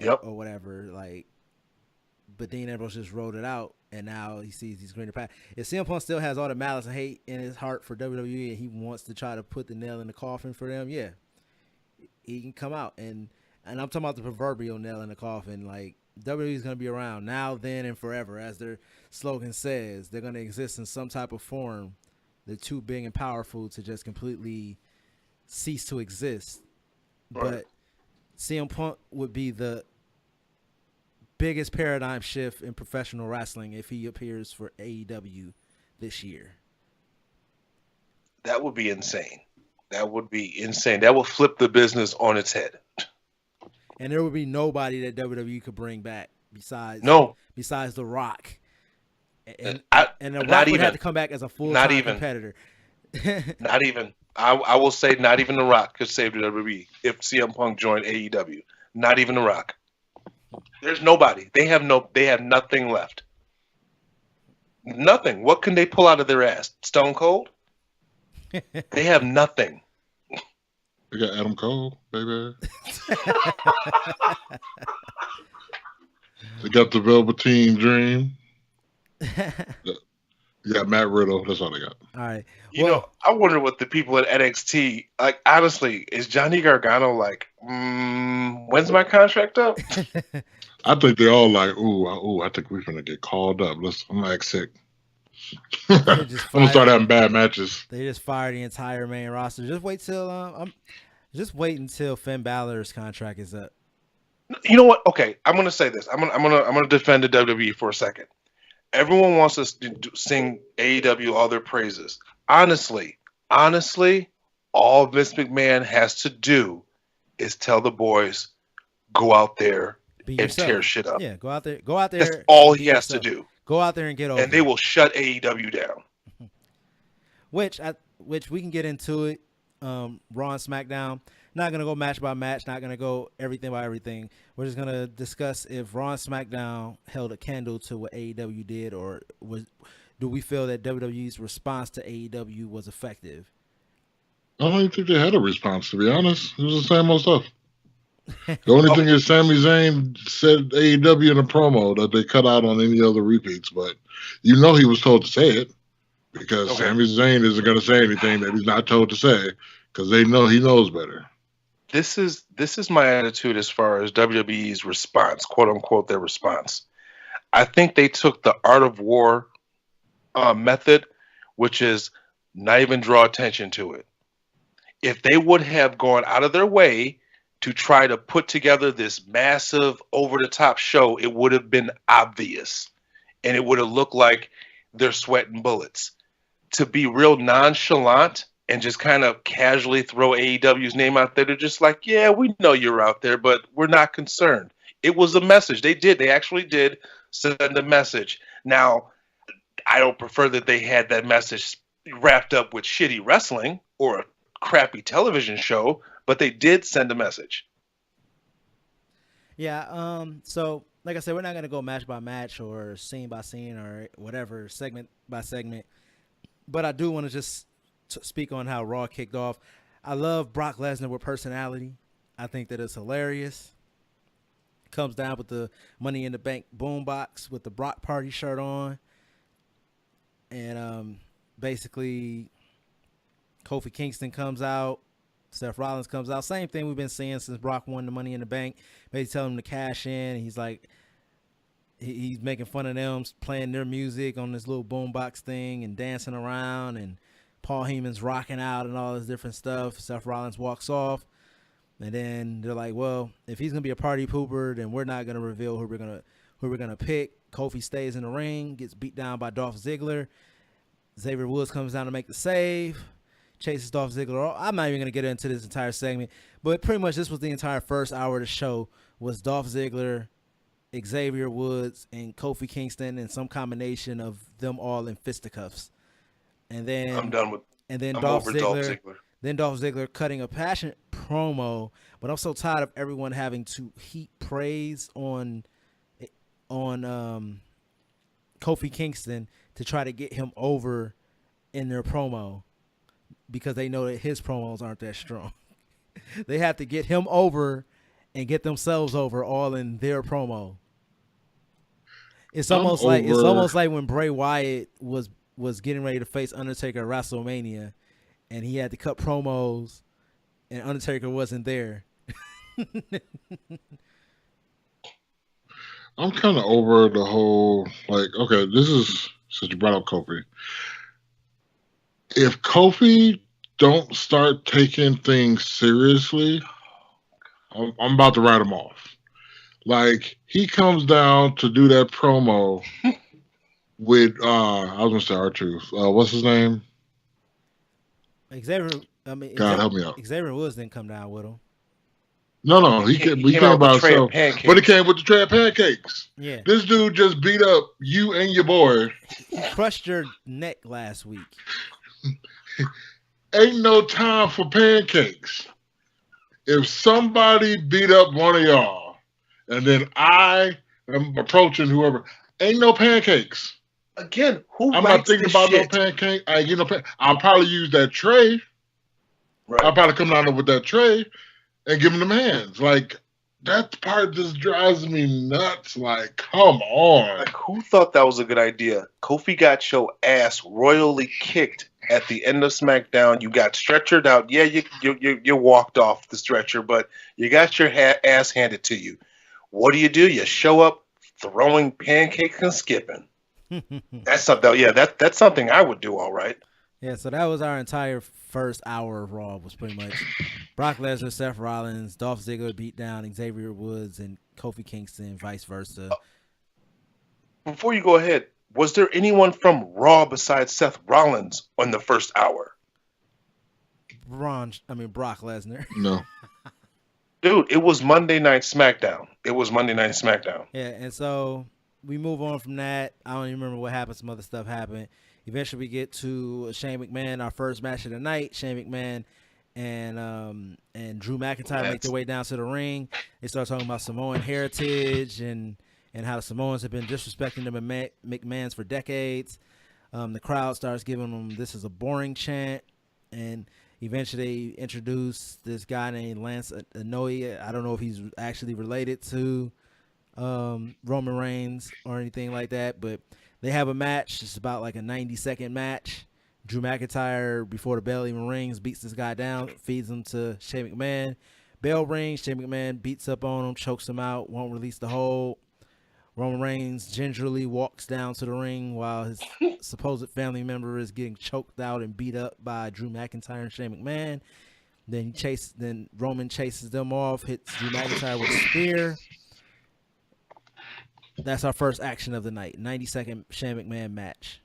Or whatever. But Dean Ambrose just wrote it out, and now he sees these greener paths. If CM Punk still has all the malice and hate in his heart for WWE, and he wants to try to put the nail in the coffin for them, yeah, he can come out. And I'm talking about the proverbial nail in the coffin. Like, WWE is going to be around now, then, and forever. As their slogan says, they're going to exist in some type of form. They're too big and powerful to just completely cease to exist. Right. But CM Punk would be the biggest paradigm shift in professional wrestling if he appears for AEW this year. That would be insane. That would be insane. That would flip the business on its head. And there would be nobody that WWE could bring back besides The Rock. And The Rock would have to come back as a full-time competitor. Not even. I will say not even The Rock could save the WWE if CM Punk joined AEW. Not even The Rock. There's nobody. They have nothing left. Nothing. What can they pull out of their ass? Stone Cold? They have nothing. We got Adam Cole, baby. They got the Velveteen Dream. You got Matt Riddle. That's all they got. All right. You know, I wonder what the people at NXT, like, honestly, is Johnny Gargano like, when's my contract up? I think they're all like, ooh, I think we're going to get called up. I'm like sick. I'm going to start having bad matches. They just fired the entire main roster. Just wait until Finn Balor's contract is up. You know what? Okay, I'm going to say this. I'm going to defend the WWE for a second. Everyone wants us to sing AEW all their praises. Honestly, all Vince McMahon has to do is tell the boys, go out there and tear shit up. Yeah, go out there. That's all he has to do. Go out there and get over. And they will shut AEW down. Which we can get into it. Raw and SmackDown. Not gonna go match by match. Not gonna go everything by everything. We're just gonna discuss if Raw and SmackDown held a candle to what AEW did, or do we feel that WWE's response to AEW was effective? I don't even think they had a response, to be honest. It was the same old stuff. The only thing is Sami Zayn said AEW in a promo that they cut out on any other repeats, but you know he was told to say it because Sami Zayn isn't going to say anything that he's not told to say because they know he knows better. This is my attitude as far as WWE's response, quote unquote, their response. I think they took the Art of War method, which is not even draw attention to it. If they would have gone out of their way to try to put together this massive over-the-top show, it would have been obvious. And it would have looked like they're sweating bullets. To be real nonchalant and just kind of casually throw AEW's name out there, they're just like, yeah, we know you're out there, but we're not concerned. It was a message. They actually did send a message. Now, I don't prefer that they had that message wrapped up with shitty wrestling or a crappy television show, but they did send a message. Yeah, so like I said, we're not going to go match by match or scene by scene or whatever, segment by segment, but I do want to just speak on how Raw kicked off. I love Brock Lesnar with personality. I think that it's hilarious. Comes down with the Money in the Bank boombox with the Brock Party shirt on, and basically Kofi Kingston comes out. Seth Rollins comes out. Same thing we've been seeing since Brock won the Money in the Bank. They tell him to cash in. He's like, he's making fun of them, playing their music on this little boombox thing and dancing around. And Paul Heyman's rocking out and all this different stuff. Seth Rollins walks off. And then they're like, well, if he's gonna be a party pooper, then we're not gonna reveal who we're gonna pick. Kofi stays in the ring, gets beat down by Dolph Ziggler. Xavier Woods comes down to make the save. Chases Dolph Ziggler. I'm not even going to get into this entire segment, but pretty much this was the entire first hour of the show was Dolph Ziggler, Xavier Woods, and Kofi Kingston, and some combination of them all in fisticuffs. And then I'm done with. And then I'm Dolph over Ziggler, Dolph Ziggler. Then Dolph Ziggler cutting a passionate promo, but I'm so tired of everyone having to heap praise on Kofi Kingston to try to get him over in their promo. Because they know that his promos aren't that strong. They have to get him over and get themselves over all in their promo. It's almost like when Bray Wyatt was getting ready to face Undertaker at WrestleMania and he had to cut promos and Undertaker wasn't there. I'm kind of over the whole, like, okay, this is, since you brought up Kofi. If Kofi don't start taking things seriously, I'm about to write him off. Like, he comes down to do that promo with, I was going to say R-Truth. What's his name? Xavier, God, help me out. Xavier Woods didn't come down with him. No, he came by himself. But he came with the tray of pancakes. Yeah. This dude just beat up you and your boy. He crushed your neck last week. Ain't no time for pancakes. If somebody beat up one of y'all, and then I am approaching whoever. Ain't no pancakes. Again, who I'm writes not thinking this about shit? no pancake. I ain't get no pancake. I'll probably use that tray. Right. I'll probably come down there with that tray and give them hands. Like, that part just drives me nuts. Like, come on. Like, who thought that was a good idea? Kofi got your ass royally kicked at the end of SmackDown. You got stretchered out. Yeah, you walked off the stretcher, but you got your ass handed to you. What do? You show up throwing pancakes and skipping. That's something. Yeah, that's something I would do. All right. Yeah, so that was our entire first hour of Raw. Was pretty much Brock Lesnar, Seth Rollins, Dolph Ziggler beat down Xavier Woods, and Kofi Kingston, vice versa. Before you go ahead, was there anyone from Raw besides Seth Rollins on the first hour? Brock Lesnar. No. Dude, it was Monday Night SmackDown. Yeah, and so we move on from that. I don't even remember what happened. Some other stuff happened. Eventually, we get to Shane McMahon, our first match of the night. Shane McMahon and Drew McIntyre make their way down to the ring. They start talking about Samoan heritage and how the Samoans have been disrespecting the McMahons for decades. The crowd starts giving them "this is a boring" chant, and eventually they introduce this guy named Lance Anoa'i. I don't know if he's actually related to Roman Reigns or anything like that, but they have a match. It's about like a 90-second match. Drew McIntyre, before the bell even rings, beats this guy down, feeds him to Shane McMahon. Bell rings, Shane McMahon beats up on him, chokes him out, won't release the hold. Roman Reigns gingerly walks down to the ring while his supposed family member is getting choked out and beat up by Drew McIntyre and Shane McMahon. Then Roman chases them off, hits Drew McIntyre with a spear. That's our first action of the night. 90-second Shane McMahon match.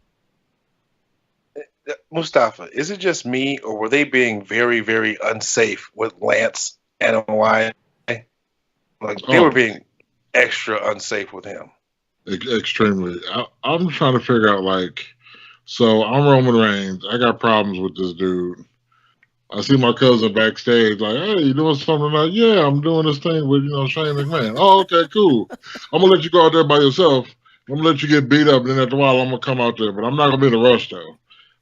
Mustafa, is it just me, or were they being very, very unsafe with Lance Anoa'i? Like, they were being extra unsafe with him. Extremely. I'm trying to figure out, like, so I'm Roman Reigns. I got problems with this dude. I see my cousin backstage, like, hey, you doing something tonight? Yeah, I'm doing this thing with, Shane McMahon. Oh, okay, cool. I'm going to let you go out there by yourself. I'm going to let you get beat up, and then after a while, I'm going to come out there. But I'm not going to be in a rush, though.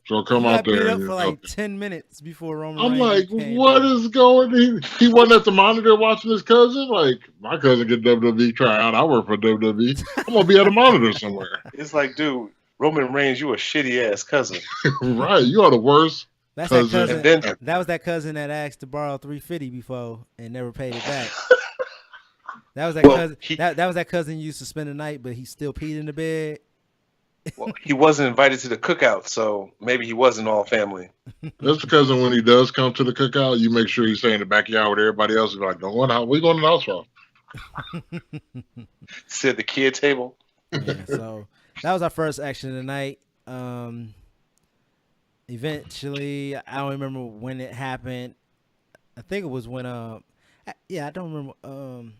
So I'll come out there. He got beat up for like 10 minutes before Roman I'm Reigns like, what is going on? He wasn't at the monitor watching his cousin? Like, my cousin get WWE tryout. I work for WWE. I'm going to be at a monitor somewhere. It's like, dude, Roman Reigns, you a shitty-ass cousin. Right. You are the worst. That's cousin. That cousin. That was that cousin that asked to borrow $350 before and never paid it back. That was that cousin. That was that cousin used to spend the night, but he still peed in the bed. Well, he wasn't invited to the cookout, so maybe he wasn't all family. That's the cousin when he does come to the cookout, you make sure he's staying in the backyard with everybody else. You're like, don't go out. We going to the house for? Sit at the kid table. Yeah, so that was our first action of the night. Eventually, I don't remember when it happened. I think it was when I don't remember.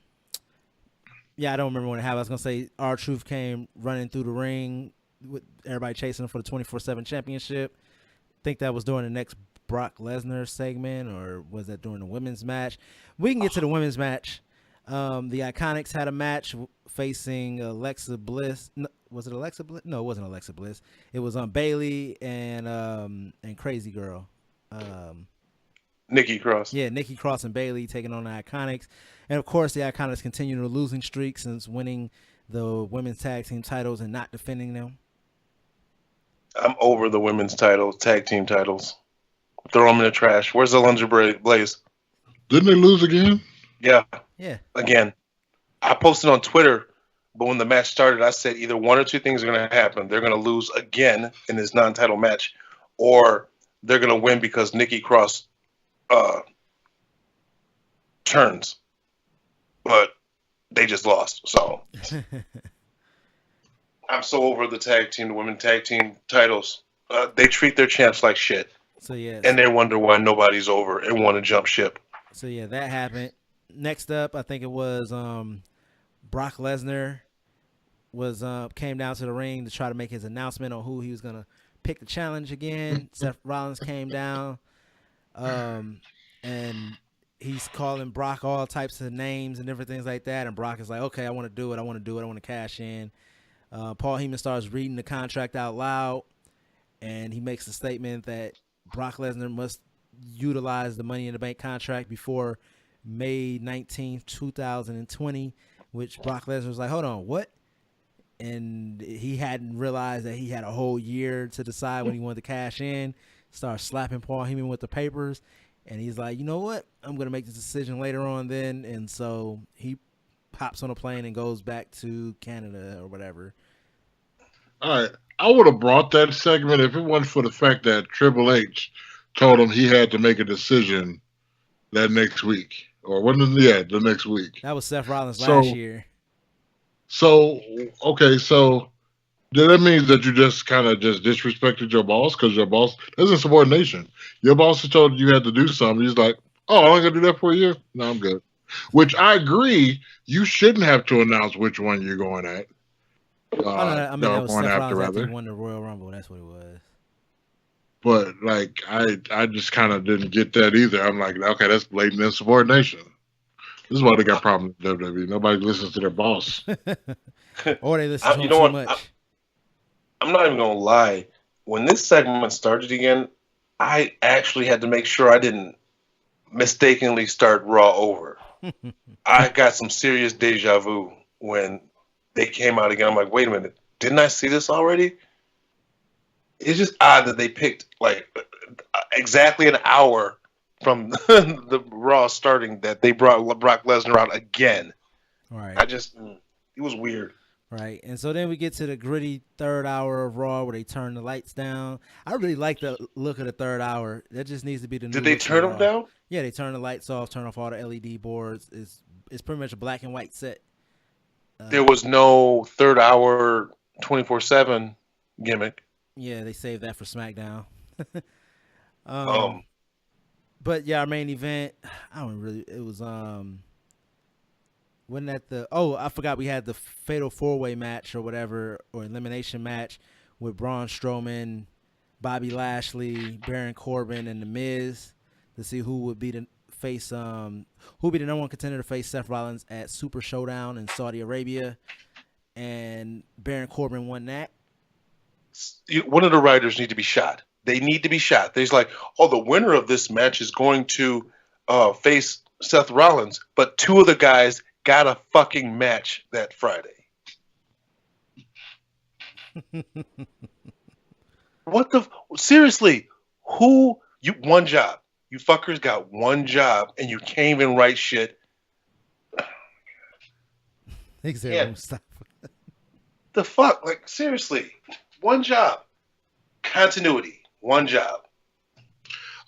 I don't remember when it happened. I was gonna say R-Truth came running through the ring with everybody chasing him for the 24/7 championship. I think that was during the next Brock Lesnar segment, or was that during the women's match? We can get to the women's match. The Iconics had a match facing Alexa Bliss. No, was it Alexa Bliss? No, it wasn't Alexa Bliss. It was Bayley and Crazy Girl. Nikki Cross. Yeah, Nikki Cross and Bayley taking on the Iconics. And, of course, the Iconics continue their losing streak since winning the women's tag team titles and not defending them. I'm over the women's titles, tag team titles. Throw them in the trash. Where's the Alundra Blaze? Didn't they lose again? Yeah. Yeah. Again. I posted on Twitter, but when the match started, I said either one or two things are going to happen. They're going to lose again in this non-title match, or they're going to win because Nikki Cross turns. But they just lost. So I'm so over the women tag team titles. They treat their champs like shit. So yeah. And they wonder why nobody's over and want to jump ship. So yeah, that happened. Next up, I think it was Brock Lesnar came down to the ring to try to make his announcement on who he was gonna pick the challenge again. Seth Rollins came down, and he's calling Brock all types of names and different things like that. And Brock is like, okay, I want to do it. I want to cash in. Paul Heyman starts reading the contract out loud, and he makes a statement that Brock Lesnar must utilize the Money in the Bank contract before May 19th, 2020, which Brock Lesnar was like, hold on, what? And he hadn't realized that he had a whole year to decide when he wanted to cash in. Starts slapping Paul Heyman with the papers. And he's like, you know what? I'm going to make this decision later on then. And so he hops on a plane and goes back to Canada or whatever. All right. I would have brought that segment if it wasn't for the fact that Triple H told him he had to make a decision that next week. Or wasn't it? Yeah, the next week. That was Seth Rollins last year. So, okay, so that means that you just kind of just disrespected your boss because your boss, that's insubordination. Your boss has told you had to do something. He's like, oh, I'm going to do that for a year? No, I'm good. Which I agree, you shouldn't have to announce which one you're going at. I mean, that was Seth Rollins after he won the Royal Rumble. That's what it was. But, like, I just kind of didn't get that either. I'm like, okay, that's blatant insubordination. This is why they got problems with WWE. Nobody listens to their boss. Or they listen to him too much. I'm not even going to lie. When this segment started again, I actually had to make sure I didn't mistakenly start Raw over. I got some serious deja vu when they came out again. I'm like, wait a minute. Didn't I see this already? It's just odd that they picked like exactly an hour from the Raw starting that they brought Brock Lesnar out again. Right. It was weird. Right. And so then we get to the gritty third hour of Raw where they turn the lights down. I really like the look of the third hour. That just needs to be the new. Did they turn them down? Yeah, they turn the lights off, turn off all the LED boards. It's pretty much a black and white set. There was no third hour 24/7 gimmick. Yeah, they saved that for SmackDown. But yeah, our main event, it was wasn't that I forgot we had the fatal 4-way match or whatever, or elimination match with Braun Strowman, Bobby Lashley, Baron Corbin, and The Miz to see who would be the number one contender to face Seth Rollins at Super Showdown in Saudi Arabia. And Baron Corbin won that. One of the writers need to be shot. They need to be shot. They're like, the winner of this match is going to face Seth Rollins, but two of the guys got a fucking match that Friday. Seriously, one job. You fuckers got one job and you can't even write shit. Xavier, Mustafa. The fuck? Like, seriously, one job. Continuity. One job.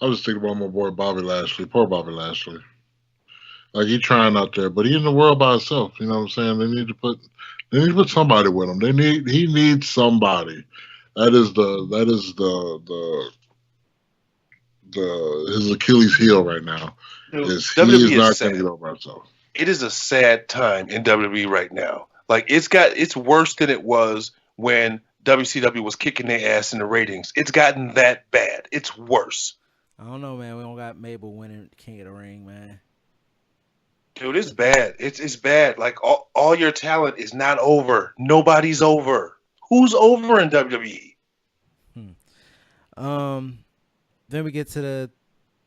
I was thinking about my boy Bobby Lashley. Poor Bobby Lashley. Like, he's trying out there, but he's in the world by himself. You know what I'm saying? They need to put somebody with him. He needs somebody. That is his Achilles heel right now. Dude, he is not going to get over himself. It is a sad time in WWE right now. Like, it's worse than it was when WCW was kicking their ass in the ratings. It's gotten that bad. It's worse. I don't know, man. We don't got Mabel winning King of the Ring, man. Dude, it's bad. It's bad. Like, all your talent is not over. Nobody's over. Who's over in WWE? Then we get to the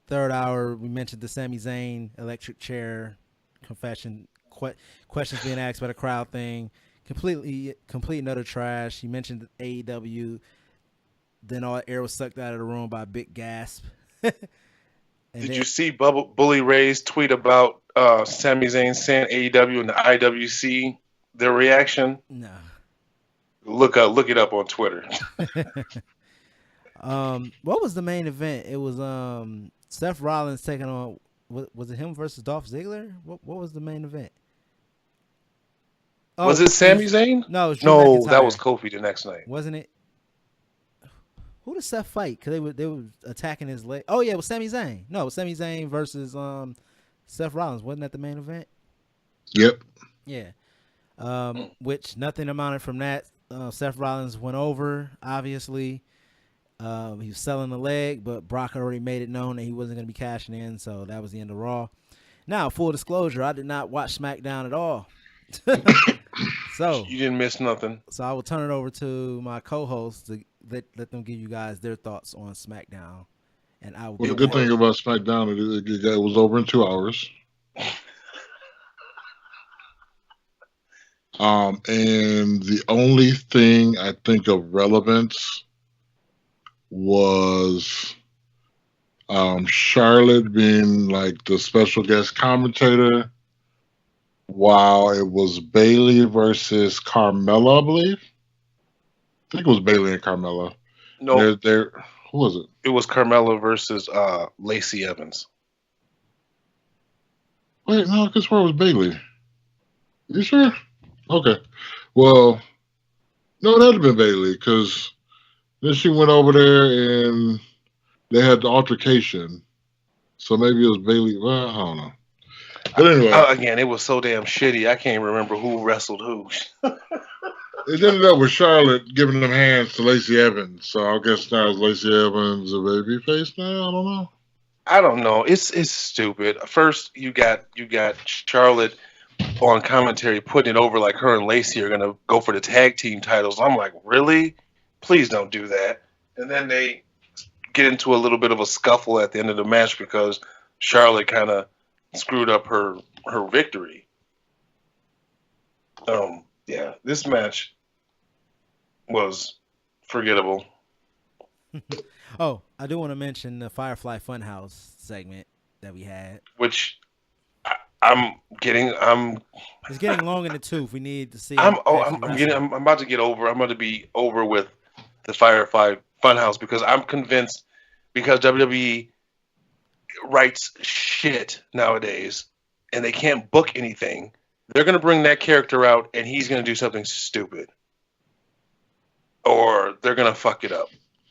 third hour. We mentioned the Sami Zayn electric chair confession, questions being asked by the crowd thing. Complete and utter trash. He mentioned AEW. Then all air was sucked out of the room by a big gasp. Did you see Bully Ray's tweet about Sami Zayn saying AEW and the IWC? Their reaction? No. Look it up on Twitter. What was the main event? It was Seth Rollins taking on. Was it him versus Dolph Ziggler? What was the main event? Oh, was it Sami Zayn? No, it was Drew McIntyre. That was Kofi the next night. Wasn't it? Who did Seth fight? Because they were attacking his leg. Oh yeah, it was Sami Zayn. No, it was Sami Zayn versus Seth Rollins. Wasn't that the main event? Yep. Yeah. Which nothing amounted from that. Seth Rollins went over, obviously. He was selling the leg, but Brock had already made it known that he wasn't going to be cashing in, so that was the end of Raw. Now, full disclosure, I did not watch SmackDown at all. So You didn't miss nothing. So I will turn it over to my co-hosts to let them give you guys their thoughts on SmackDown, and I will. Well, the be good back. thing about SmackDown is it was over in 2 hours. And the only thing I think of relevance was Charlotte being like the special guest commentator, while it was Bayley versus Carmella, I believe. I think it was Bayley and Carmella. No, who was it? it was Carmella versus Lacey Evans. Wait, no, because where was Bayley? You sure? Okay. Well, no, that'd have been Bayley, because then she went over there and they had the altercation. So maybe it was Bayley. Well, I don't know. But anyway. Again, it was so damn shitty. I can't remember who wrestled who. It ended up with Charlotte giving them hands to Lacey Evans. So I guess now is Lacey Evans a baby face now? I don't know. I don't know. It's stupid. First, you got Charlotte on commentary putting it over like her and Lacey are gonna go for the tag team titles. I'm like, really? Please don't do that. And then they get into a little bit of a scuffle at the end of the match because Charlotte kind of screwed up her victory. Yeah, this match was forgettable. Oh, I do want to mention the Firefly Funhouse segment that we had, which I'm it's getting long in the tooth. We need to see. I'm about to get over. I'm about to be over with the Firefly Funhouse because I'm convinced because WWE writes shit nowadays and they can't book anything. They're going to bring that character out and he's going to do something stupid. Or they're going to fuck it up.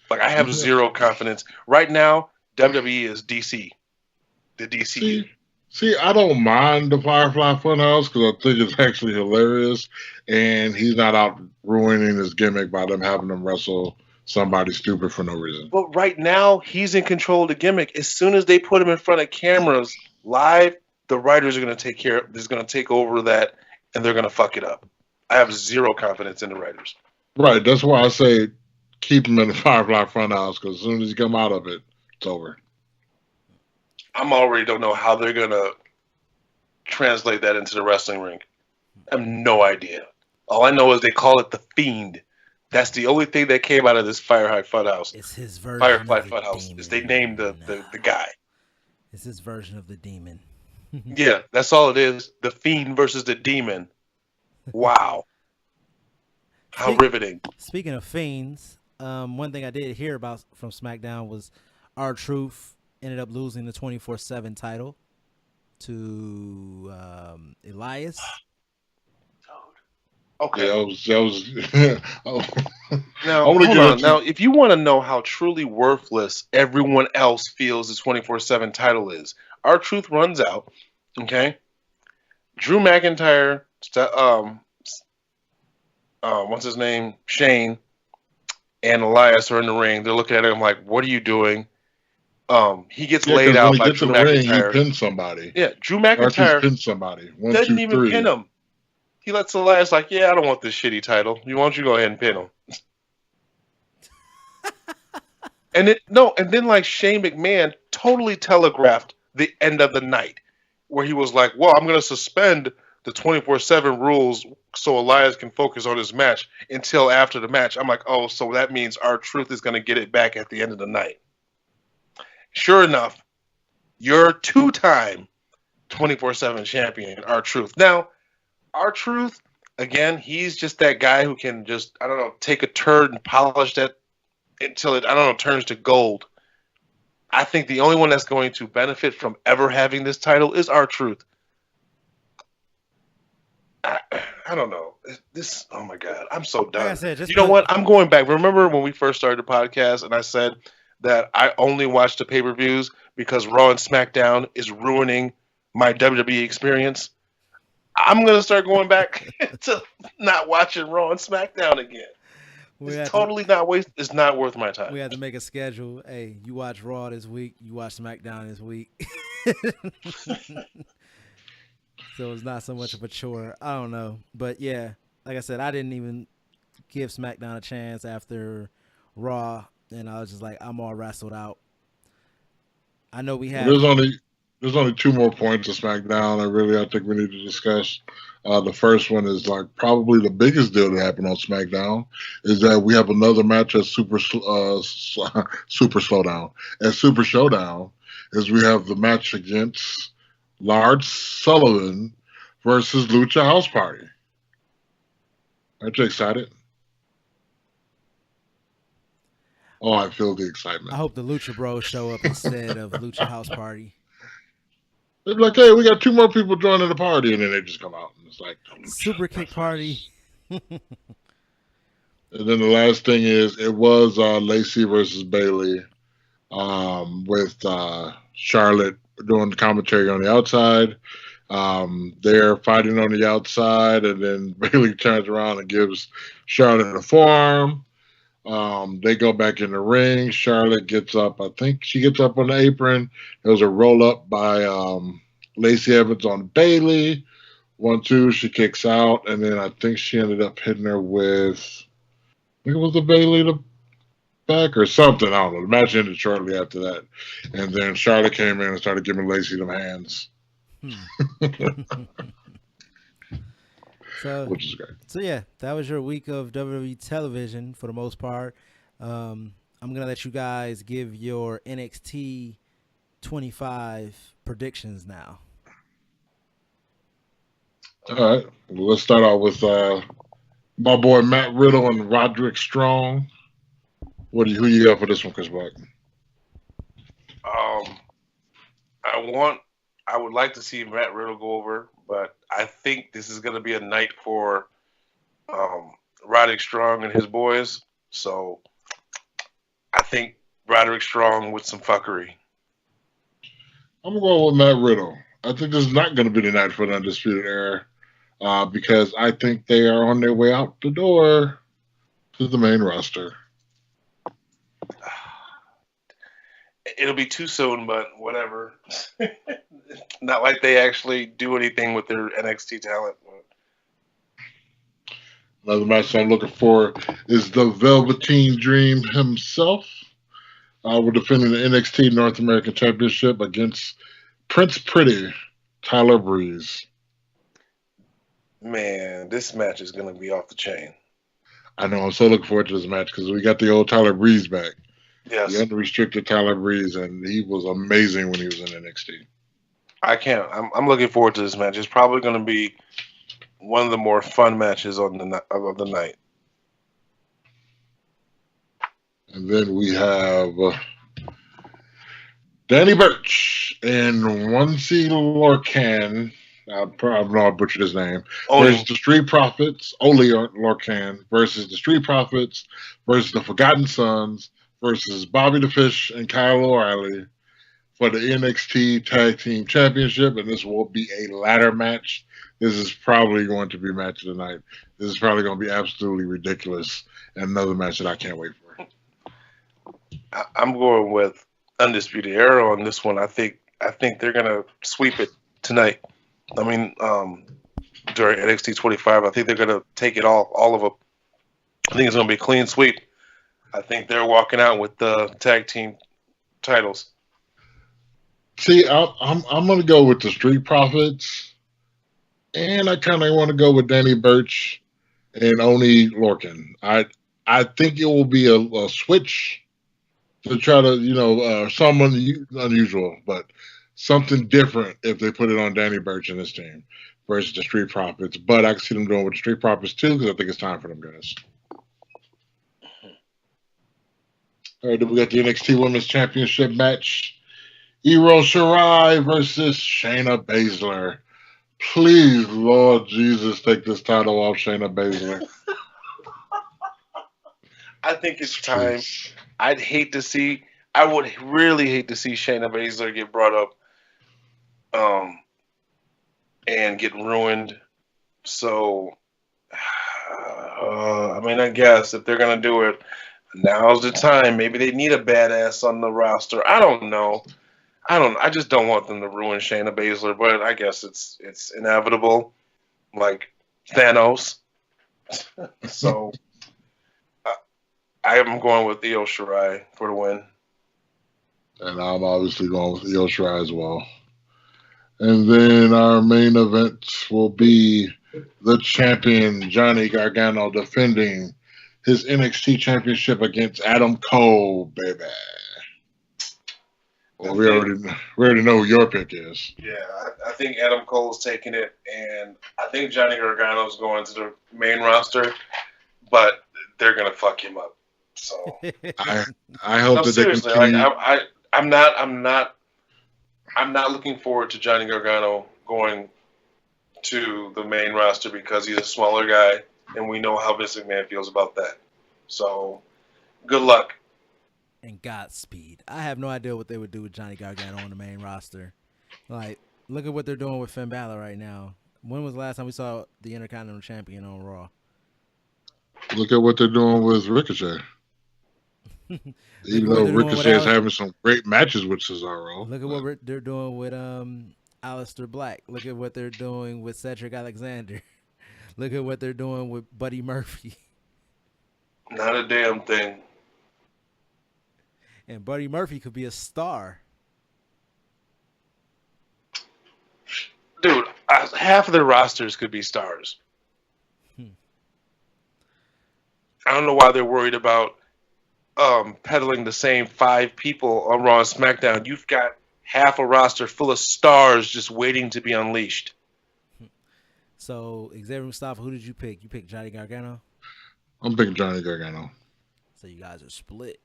Like, I have zero confidence. Right now, WWE is DC. The DCU. See, I don't mind the Firefly Funhouse because I think it's actually hilarious. And he's not out ruining his gimmick by them having him wrestle somebody stupid for no reason. But right now, he's in control of the gimmick. As soon as they put him in front of cameras live, the writers are going to take over that, and they're going to fuck it up. I have zero confidence in the writers. Right. That's why I say keep him in the Firefly Funhouse because as soon as you come out of it, it's over. I'm already don't know how they're going to translate that into the wrestling ring. I have no idea. All I know is they call it the Fiend. That's the only thing that came out of this Firefly Funhouse. It's his version. Firefly of the Funhouse. demon. Is they named the guy. It's his version of the demon. Yeah, that's all it is. The Fiend versus the Demon. Wow. How riveting. Speaking of fiends, one thing I did hear about from SmackDown was R-Truth ended up losing the 24/7 title to Elias. Okay. Yeah, that was Now, hold on. Now, if you want to know how truly worthless everyone else feels the 24/7 title is, R-Truth runs out. Okay. Drew McIntyre, what's his name? Shane and Elias are in the ring. They're looking at him like, "What are you doing?" He gets laid out by Drew McIntyre. He pinned somebody. Yeah, Drew McIntyre pinned somebody. doesn't even pin him. He lets Elias like, "Yeah, I don't want this shitty title. Why don't you go ahead and pin him?" and then like Shane McMahon totally telegraphed the end of the night, where he was like, "Well, I'm going to suspend the 24/7 rules so Elias can focus on his match until after the match." I'm like, "Oh, so that means R-Truth is going to get it back at the end of the night." Sure enough, your two-time 24/7 champion, R-Truth. Now, R-Truth, again, he's just that guy who can just, I don't know, take a turd and polish that until it, I don't know, turns to gold. I think the only one that's going to benefit from ever having this title is R-Truth. I don't know. This, oh my God, I'm so done. Like I said, you know what? I'm going back. Remember when we first started the podcast and I said that I only watch the pay-per-views because Raw and SmackDown is ruining my WWE experience? I'm going to start going back to not watching Raw and SmackDown again. It's totally not it's not worth my time. We have to make a schedule. Hey, you watch Raw this week, you watch SmackDown this week. So it's not so much of a chore. I don't know. But yeah, like I said, I didn't even give SmackDown a chance after Raw, and I was just like, I'm all wrestled out. I know we have. There's only two more points of SmackDown I think we need to discuss. The first one is like probably the biggest deal that happened on SmackDown is that we have another match at Super Slowdown. At Super Showdown is we have the match against Lars Sullivan versus Lucha House Party. Aren't you excited? Oh, I feel the excitement. I hope the Lucha Bros show up instead of Lucha House Party. They're like, hey, we got two more people joining the party, and then they just come out, and it's like Super Kick Party. And then the last thing is it was Lacey versus Bailey, with Charlotte doing the commentary on the outside. They're fighting on the outside, and then Bailey turns around and gives Charlotte a forearm. They go back in the ring. Charlotte gets up. I think she gets up on the apron. There was a roll up by Lacey Evans on Bailey. 1-2. She kicks out, and then I think she ended up hitting her with. I think it was the Bailey the back or something. I don't know. The match ended shortly after that, and then Charlotte came in and started giving Lacey them hands. Which is great. So yeah, that was your week of WWE television for the most part. I'm gonna let you guys give your NXT 25 predictions now. All right, well, let's start out with my boy Matt Riddle and Roderick Strong. Who you got for this one, Chris Black? I would like to see Matt Riddle go over, but I think this is going to be a night for Roderick Strong and his boys. So I think Roderick Strong with some fuckery. I'm going with Matt Riddle. I think this is not going to be the night for the Undisputed Era because I think they are on their way out the door to the main roster. It'll be too soon, but whatever. Not like they actually do anything with their NXT talent. Another match I'm looking for is the Velveteen Dream himself. We're defending the NXT North American Championship against Prince Pretty, Tyler Breeze. Man, this match is going to be off the chain. I know. I'm so looking forward to this match because we got the old Tyler Breeze back. Yes. The unrestricted Tyler Breeze, and he was amazing when he was in NXT. I'm looking forward to this match. It's probably going to be one of the more fun matches of the night. And then we have Danny Burch and Onsi Lorcan. I know I butchered his name. Versus the Street Profits, Oli Lorcan versus the Street Profits versus the Forgotten Sons versus Bobby the Fish and Kyle O'Reilly for the NXT Tag Team Championship, and this will be a ladder match. This is probably going to be match of the night. This is probably going to be absolutely ridiculous, and another match that I can't wait for. I'm going with Undisputed Era on this one. I think they're going to sweep it tonight. I mean, during NXT 25, I think they're going to take it all of them. I think it's going to be a clean sweep. I think they're walking out with the tag team titles. See, I'm going to go with the Street Profits, and I kind of want to go with Danny Burch and Oni Lorcan. I think it will be a switch to try to, someone unusual, but something different if they put it on Danny Burch and his team versus the Street Profits. But I can see them doing with the Street Profits too because I think it's time for them guys. All right, then we got the NXT Women's Championship match. Io Shirai versus Shayna Baszler. Please, Lord Jesus, take this title off Shayna Baszler. I think it's time. I would really hate to see Shayna Baszler get brought up and get ruined. So, I guess if they're going to do it, now's the time. Maybe they need a badass on the roster. I don't know. I just don't want them to ruin Shayna Baszler, but I guess it's inevitable, like Thanos. So I am going with Io Shirai for the win. And I'm obviously going with Io Shirai as well. And then our main event will be the champion Johnny Gargano defending his NXT championship against Adam Cole, baby. Well, we already know who your pick is. Yeah, I think Adam Cole's taking it, and I think Johnny Gargano's going to the main roster, but they're gonna fuck him up. So I hope that seriously, they continue. like I'm not looking forward to Johnny Gargano going to the main roster because he's a smaller guy, and we know how Vince McMahon feels about that. So, good luck. And Godspeed. I have no idea what they would do with Johnny Gargano on the main roster. Like, look at what they're doing with Finn Balor right now. When was the last time we saw the Intercontinental Champion on Raw? Look at what they're doing with Ricochet. Even though Ricochet is having some great matches with Cesaro. Look at what they're doing with Aleister Black. Look at what they're doing with Cedric Alexander. Look at what they're doing with Buddy Murphy. Not a damn thing. And Buddy Murphy could be a star. Dude, half of their rosters could be stars. I don't know why they're worried about peddling the same 5 people on Raw and SmackDown. You've got half a roster full of stars just waiting to be unleashed. So, Xavier Mustafa, who did you pick? You picked Johnny Gargano? I'm picking Johnny Gargano. So you guys are split.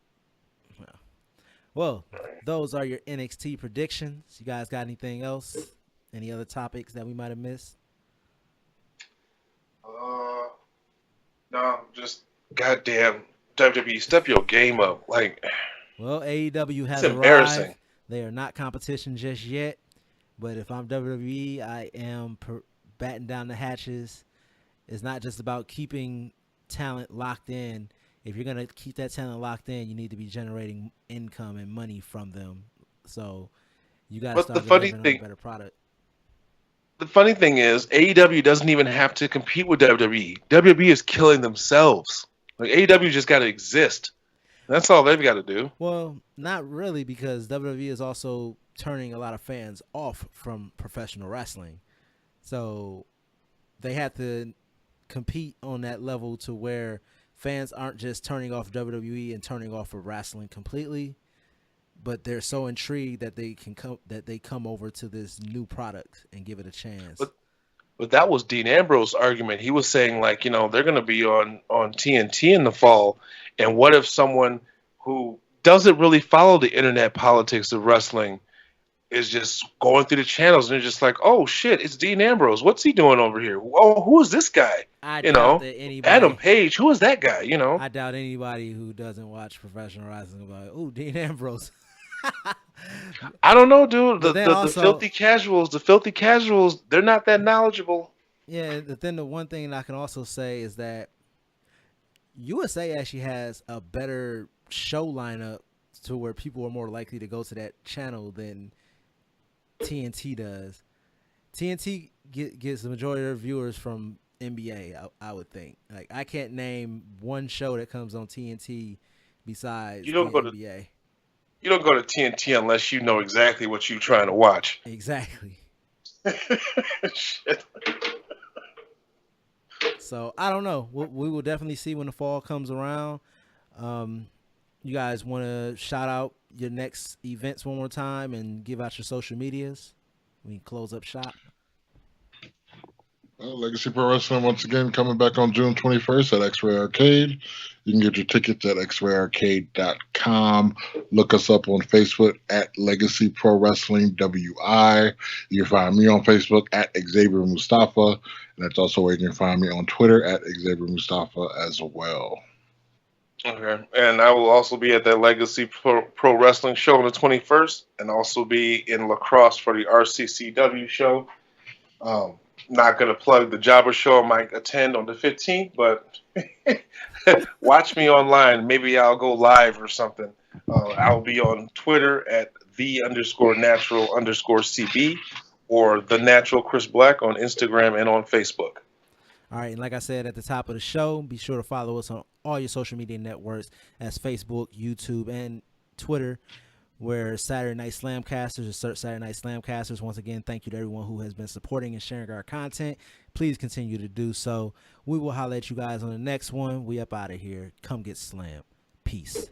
Well, those are your NXT predictions. You guys got anything else? Any other topics that we might have missed? No, just goddamn WWE, step your game up. Like, well, AEW has embarrassing. arrived. They are not competition just yet, but if I'm WWE, I am batting down the hatches. It's not just about keeping talent locked in. If you're gonna keep that talent locked in, you need to be generating income and money from them. So you got to start delivering a better product. The funny thing is, AEW doesn't even have to compete with WWE. WWE is killing themselves. Like, AEW just got to exist. That's all they've got to do. Well, not really, because WWE is also turning a lot of fans off from professional wrestling. So they have to compete on that level to where fans aren't just turning off WWE and turning off of wrestling completely, but they're so intrigued that they come over to this new product and give it a chance. But that was Dean Ambrose's argument. He was saying, like, they're going to be on TNT in the fall, and what if someone who doesn't really follow the internet politics of wrestling is just going through the channels and they're just like, oh shit, it's Dean Ambrose. What's he doing over here? Oh, who is this guy? Adam Page. Who is that guy? I doubt anybody who doesn't watch professional wrestling will be like, oh, Dean Ambrose. I don't know, dude. The filthy casuals, they're not that knowledgeable. Yeah, but then the one thing I can also say is that USA actually has a better show lineup to where people are more likely to go to that channel than TNT does. TNT gets the majority of their viewers from NBA, I would think. Like, I can't name one show that comes on TNT besides NBA. You don't go to TNT unless you know exactly what you're trying to watch. Exactly. Shit. So, I don't know. We will definitely see when the fall comes around. You guys want to shout out your next events one more time and give out your social medias? We can close up shop. Well, Legacy Pro Wrestling, once again, coming back on June 21st at X-Ray Arcade. You can get your tickets at xrayarcade.com. Look us up on Facebook at Legacy Pro Wrestling WI. You can find me on Facebook at Xavier Mustafa. And that's also where you can find me on Twitter at Xavier Mustafa as well. Okay. And I will also be at that Legacy Pro Wrestling show on the 21st and also be in La Crosse for the RCCW show. Not going to plug the Jobber show I might attend on the 15th, but watch me online. Maybe I'll go live or something. I'll be on Twitter at _natural_CB or the natural Chris Black on Instagram and on Facebook. All right, and like I said at the top of the show, be sure to follow us on all your social media networks as Facebook, YouTube, and Twitter, where Saturday Night SlamCasters or search Saturday Night SlamCasters. Once again, thank you to everyone who has been supporting and sharing our content. Please continue to do so. We will holler at you guys on the next one. We up out of here. Come get slammed. Peace.